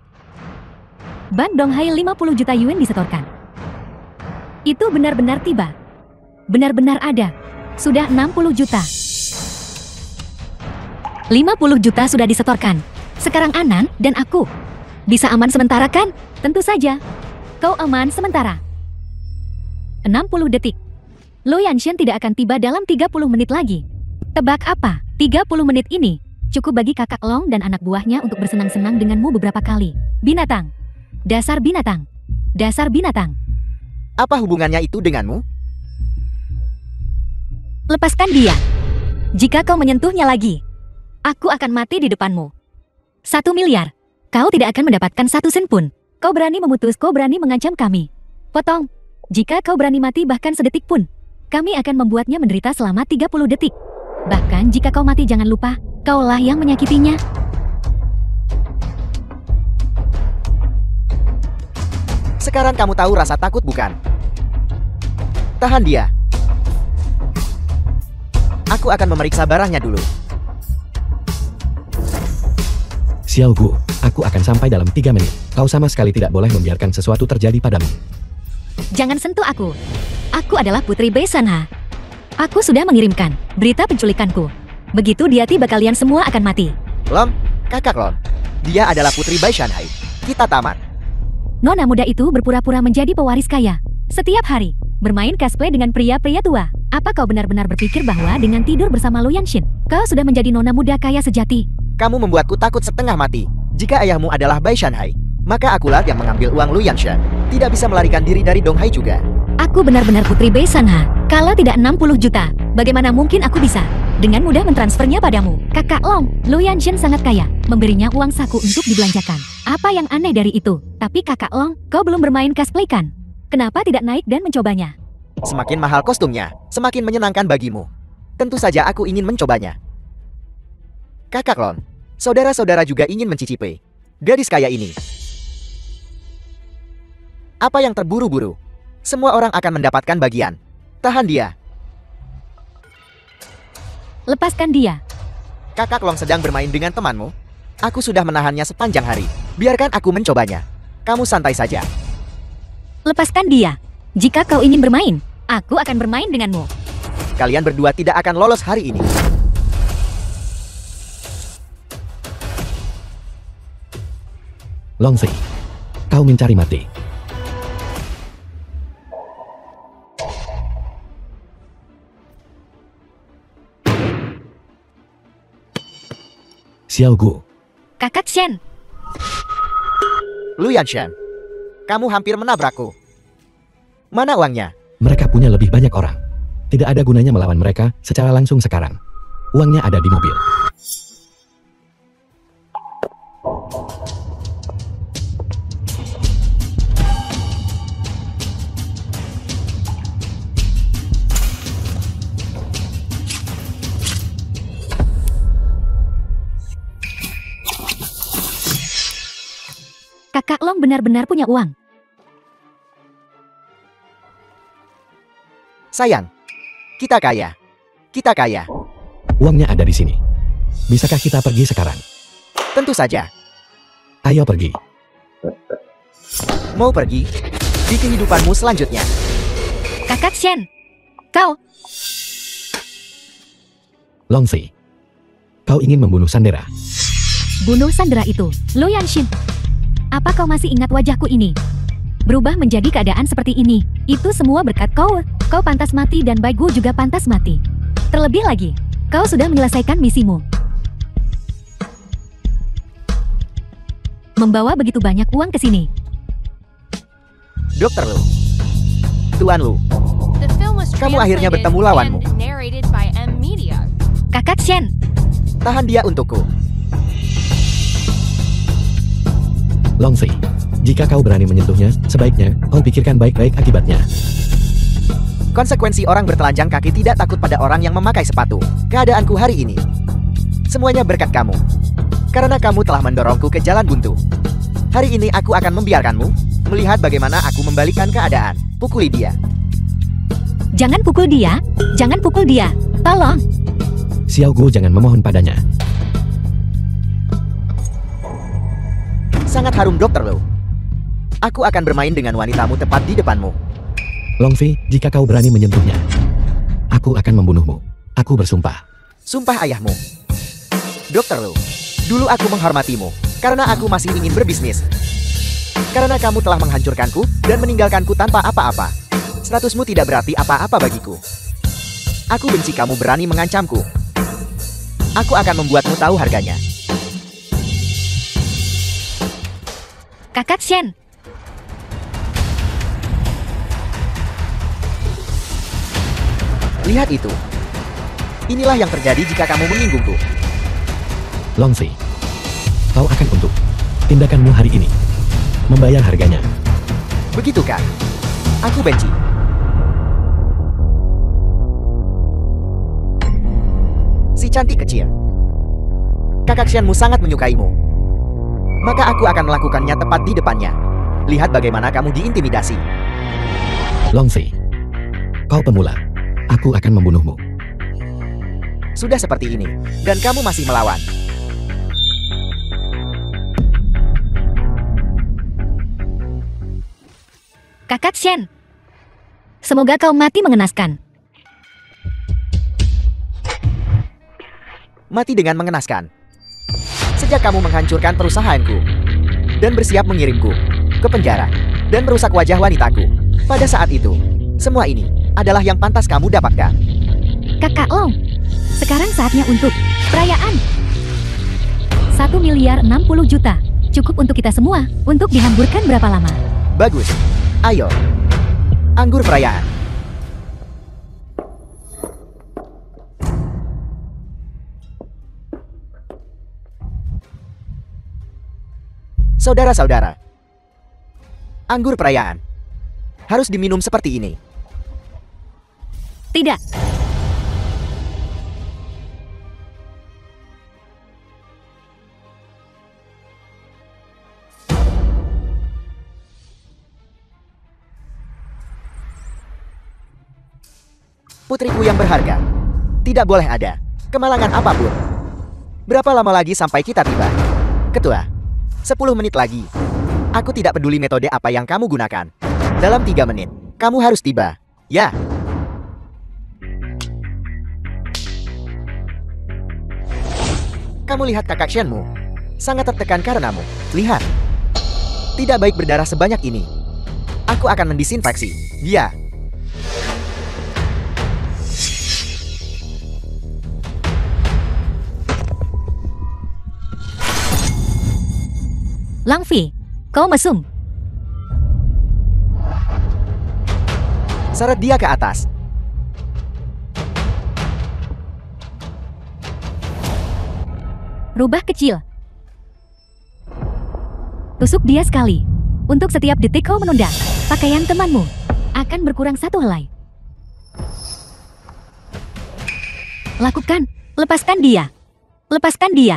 Ban Donghai 50 juta yuan disetorkan. Itu benar-benar tiba. Benar-benar ada. Sudah 60 juta. 50 juta sudah disetorkan. Sekarang Anan dan aku bisa aman sementara kan? Tentu saja. Kau aman sementara. 60 detik. Lo Yanshan tidak akan tiba dalam 30 menit lagi. Tebak apa? 30 menit ini cukup bagi kakak Long dan anak buahnya untuk bersenang-senang denganmu beberapa kali. Binatang. Dasar binatang. Dasar binatang. Apa hubungannya itu denganmu? Lepaskan dia. Jika kau menyentuhnya lagi, aku akan mati di depanmu. 1 miliar. Kau tidak akan mendapatkan 1 sen pun. Kau berani memutus, kau berani mengancam kami. Potong. Jika kau berani mati bahkan sedetik pun, kami akan membuatnya menderita selama 30 detik. Bahkan jika kau mati, jangan lupa, kaulah yang menyakitinya. Sekarang kamu tahu rasa takut bukan? Tahan dia. Aku akan memeriksa barangnya dulu. Xiao Gu, aku akan sampai dalam 3 menit. Kau sama sekali tidak boleh membiarkan sesuatu terjadi padamu. Jangan sentuh aku. Aku adalah Putri Bai Shanhai. Aku sudah mengirimkan berita penculikanku. Begitu dia tiba, kalian semua akan mati. Lon, kakak Lon. Dia adalah Putri Bai Shanhai. Kita tamat. Nona muda itu berpura-pura menjadi pewaris kaya. Setiap hari, bermain cosplay dengan pria-pria tua. Apa kau benar-benar berpikir bahwa dengan tidur bersama Lo Yanshin, kau sudah menjadi nona muda kaya sejati? Kamu membuatku takut setengah mati. Jika ayahmu adalah Bai Shanhai, maka akulah yang mengambil uang Lu Yanshan. Tidak bisa melarikan diri dari Donghai juga. Aku benar-benar Putri Bai Shanhai. Kalau tidak 60 juta, bagaimana mungkin aku bisa dengan mudah mentransfernya padamu? Kakak Long, Lo Yanshin sangat kaya, memberinya uang saku untuk dibelanjakan. Apa yang aneh dari itu? Tapi kakak Long, kau belum bermain cosplay kan? Kenapa tidak naik dan mencobanya? Semakin mahal kostumnya, semakin menyenangkan bagimu. Tentu saja aku ingin mencobanya. Kakak Lon, saudara-saudara juga ingin mencicipi gadis kaya ini. Apa yang terburu-buru? Semua orang akan mendapatkan bagian. Tahan dia. Lepaskan dia. Kakak Long sedang bermain dengan temanmu. Aku sudah menahannya sepanjang hari. Biarkan aku mencobanya. Kamu santai saja. Lepaskan dia. Jika kau ingin bermain, aku akan bermain denganmu. Kalian berdua tidak akan lolos hari ini. Longsi, kau mencari mati. Xiao Gu, Kakak Shen, Lu Yanshan, kamu hampir menabrakku. Mana uangnya? mereka punya lebih banyak orang. Tidak ada gunanya melawan mereka secara langsung sekarang. Uangnya ada di mobil. Kakak Long benar-benar punya uang. Sayang, kita kaya. Kita kaya. Uangnya ada di sini. Bisakah kita pergi sekarang? Tentu saja. Ayo pergi. Mau pergi? Di kehidupanmu selanjutnya. Kakak Shen, kau, Longsi, kau ingin membunuh Sandera. Bunuh sandera itu. Lu Yanshin. Apa kau masih ingat wajahku ini? Berubah menjadi keadaan seperti ini. Itu semua berkat kau. Kau pantas mati dan Bai Gu juga pantas mati. Terlebih lagi, kau sudah menyelesaikan misimu. Membawa begitu banyak uang ke sini. Dokter Lu. Tuan Lu. The film was Kamu akhirnya translated bertemu lawanmu. and narrated by M Media. Kakak Shen, Tahan dia untukku. Longfei, jika kau berani menyentuhnya, sebaiknya kau pikirkan baik-baik akibatnya. Konsekuensi orang bertelanjang kaki tidak takut pada orang yang memakai sepatu. Keadaanku hari ini. Semuanya berkat kamu. Karena kamu telah mendorongku ke jalan buntu. Hari ini aku akan membiarkanmu melihat bagaimana aku membalikkan keadaan. Pukuli dia. jangan pukul dia. Jangan pukul dia. Tolong. Xiao Gu jangan memohon padanya. Sangat harum, Dokter Lu. Aku akan bermain dengan wanitamu tepat di depanmu. Longfei, jika kau berani menyentuhnya, aku akan membunuhmu. Aku bersumpah. Sumpah ayahmu. Dokter Lu, dulu aku menghormatimu karena aku masih ingin berbisnis. Karena kamu telah menghancurkanku dan meninggalkanku tanpa apa-apa. Statusmu tidak berarti apa-apa bagiku. Aku benci kamu berani mengancamku. Aku akan membuatmu tahu harganya. Kakak Shen, Lihat itu. Inilah yang terjadi jika kamu menyinggungku. Longfei, kau akan untuk tindakanmu hari ini membayar harganya. Begitu kan? Aku benci. Si cantik kecil. Kakak Shenmu sangat menyukaimu. Maka aku akan melakukannya tepat di depannya. Lihat bagaimana kamu diintimidasi. Longfei, kau pemula. Aku akan membunuhmu. Sudah seperti ini, dan kamu masih melawan. Kakak Shen. Semoga kau mati mengenaskan. Mati dengan mengenaskan. Sejak kamu menghancurkan perusahaanku dan bersiap mengirimku ke penjara dan merusak wajah wanitaku. Pada saat itu, semua ini adalah yang pantas kamu dapatkan. Kakak Long, sekarang saatnya untuk perayaan. 1.060.000.000 cukup untuk kita semua. Untuk dihamburkan berapa lama? Bagus. Ayo. Anggur perayaan. Saudara-saudara, anggur perayaan harus diminum seperti ini. Tidak. Putriku yang berharga, tidak boleh ada kemalangan apapun. Berapa lama lagi sampai kita tiba? Ketua, 10 menit lagi. Aku tidak peduli metode apa yang kamu gunakan. Dalam 3 menit, kamu harus tiba. Ya. Kamu lihat kakak Shenmu. Sangat tertekan karenamu. Lihat. Tidak baik berdarah sebanyak ini. Aku akan mendisinfeksi dia. Langfi, kau mesum. Seret dia ke atas. Rubah kecil. Tusuk dia sekali. Untuk setiap detik kau menunda, pakaian temanmu akan berkurang 1 helai. Lakukan, lepaskan dia. Lepaskan dia.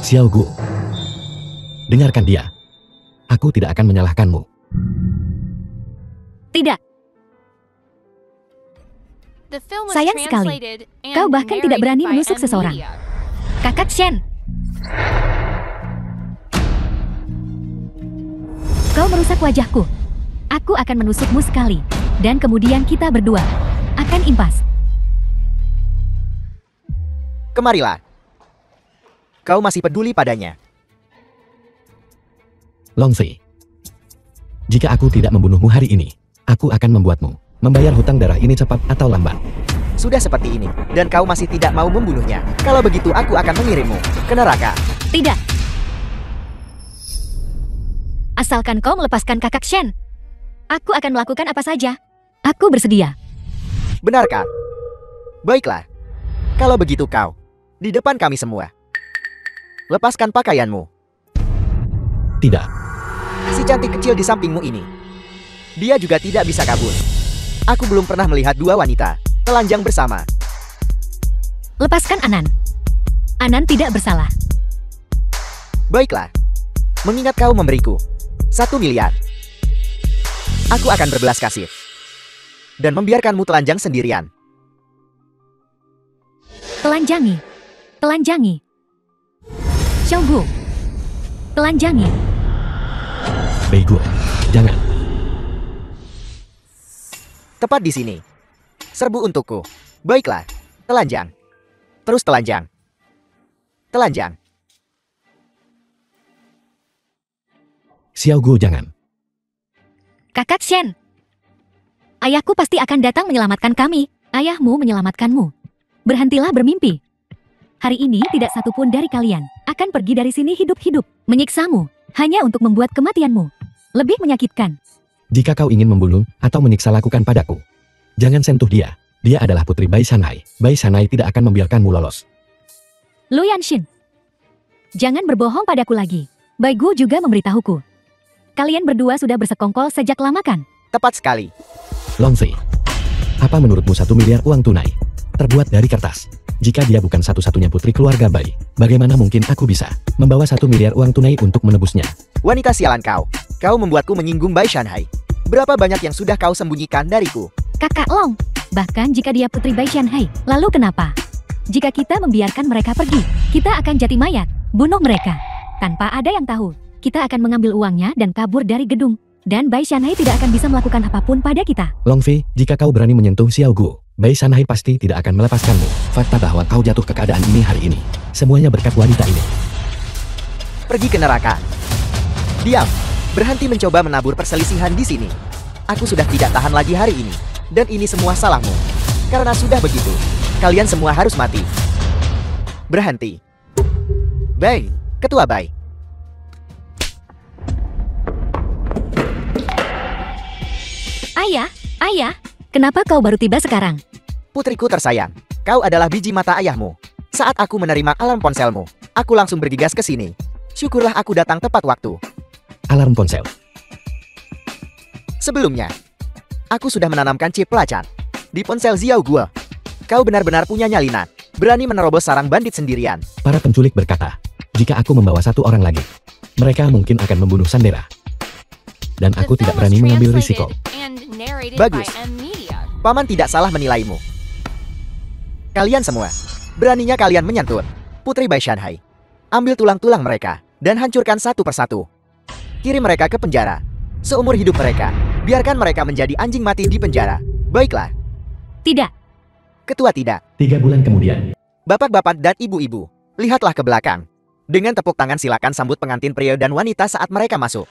Xiao Gu, dengarkan dia. Aku tidak akan menyalahkanmu. Tidak, The film was sayang sekali. translated and Kau bahkan tidak berani narrated by menusuk M seseorang. Media. Kakak Shen. Kau merusak wajahku. Aku akan menusukmu sekali. Dan kemudian kita berdua akan impas. Kemarilah. kau masih peduli padanya. Longzi. Jika aku tidak membunuhmu hari ini, aku akan membuatmu membayar hutang darah ini cepat atau lambat. Sudah seperti ini, dan kau masih tidak mau membunuhnya. Kalau begitu aku akan mengirimmu ke neraka. Tidak. Asalkan kau melepaskan kakak Shen, aku akan melakukan apa saja. Aku bersedia. Benarkah? Baiklah. Kalau begitu kau, di depan kami semua. Lepaskan pakaianmu. Tidak. Si cantik kecil di sampingmu ini. Dia juga tidak bisa kabur. Aku belum pernah melihat dua wanita telanjang bersama. Lepaskan Anan. Anan tidak bersalah. Baiklah. Mengingat kau memberiku 1 miliar, aku akan berbelas kasih dan membiarkanmu telanjang sendirian. Telanjangi. Telanjangi. Xiaogu. Telanjangi. Bego. Jangan. Tepat di sini. Serbu untukku. Baiklah. Telanjang. Terus telanjang. Telanjang. Xiaogu jangan. Kakak Shen. Ayahku pasti akan datang menyelamatkan kami. Ayahmu menyelamatkanmu. Berhentilah bermimpi. Hari ini tidak satupun dari kalian akan pergi dari sini hidup-hidup. Menyiksamu hanya untuk membuat kematianmu lebih menyakitkan. Jika kau ingin membunuh atau menyiksa lakukan padaku. Jangan sentuh dia. Dia adalah putri Bai Shanhai. Bai Shanhai tidak akan membiarkanmu lolos. Lu Yanshin. Jangan berbohong padaku lagi. Bai Gu juga memberitahuku. Kalian berdua sudah bersekongkol sejak lama kan? Tepat sekali. Longzi. Apa menurutmu 1 miliar uang tunai? Terbuat dari kertas. Jika dia bukan satu-satunya putri keluarga Bai, bagaimana mungkin aku bisa membawa 1 miliar uang tunai untuk menebusnya? Wanita sialan kau. Kau membuatku menyinggung Bai Shanhai. Berapa banyak yang sudah kau sembunyikan dariku? Kakak Long. Bahkan jika dia putri Bai Shanhai, lalu kenapa? Jika kita membiarkan mereka pergi, kita akan jati mayat, bunuh mereka. Tanpa ada yang tahu, kita akan mengambil uangnya dan kabur dari gedung. Dan Bai Shanhai tidak akan bisa melakukan apapun pada kita. Longfi, jika kau berani menyentuh Xiaogu, Bai Shanhai pasti tidak akan melepaskanmu. Fakta bahwa kau jatuh ke keadaan ini hari ini, semuanya berkat wanita ini. Pergi ke neraka. Diam. Berhenti mencoba menabur perselisihan di sini. Aku sudah tidak tahan lagi hari ini. Dan ini semua salahmu. Karena sudah begitu, kalian semua harus mati. Berhenti. Bai, Ketua Bai. Ayah, kenapa kau baru tiba sekarang? Putriku tersayang, kau adalah biji mata ayahmu. Saat aku menerima alarm ponselmu, aku langsung bergegas ke sini. Syukurlah aku datang tepat waktu. Alarm ponsel. Sebelumnya, aku sudah menanamkan chip pelacak di ponsel Xiao Gua. Kau benar-benar punya nyalinan, berani menerobos sarang bandit sendirian. Para penculik berkata, jika aku membawa 1 orang lagi, mereka mungkin akan membunuh Sandera. Dan The aku tidak film was berani mengambil risiko. translated and narrated Bagus. by M Media. Paman tidak salah menilaimu. Kalian semua, beraninya kalian menyentuh Putri Bai Shanhai. Ambil tulang-tulang mereka dan hancurkan satu persatu. Kirim mereka ke penjara. Seumur hidup mereka, biarkan mereka menjadi anjing mati di penjara. Baiklah. Tidak. Ketua tidak. 3 bulan kemudian. Bapak-bapak dan ibu-ibu, lihatlah ke belakang. Dengan tepuk tangan silakan sambut pengantin pria dan wanita saat mereka masuk.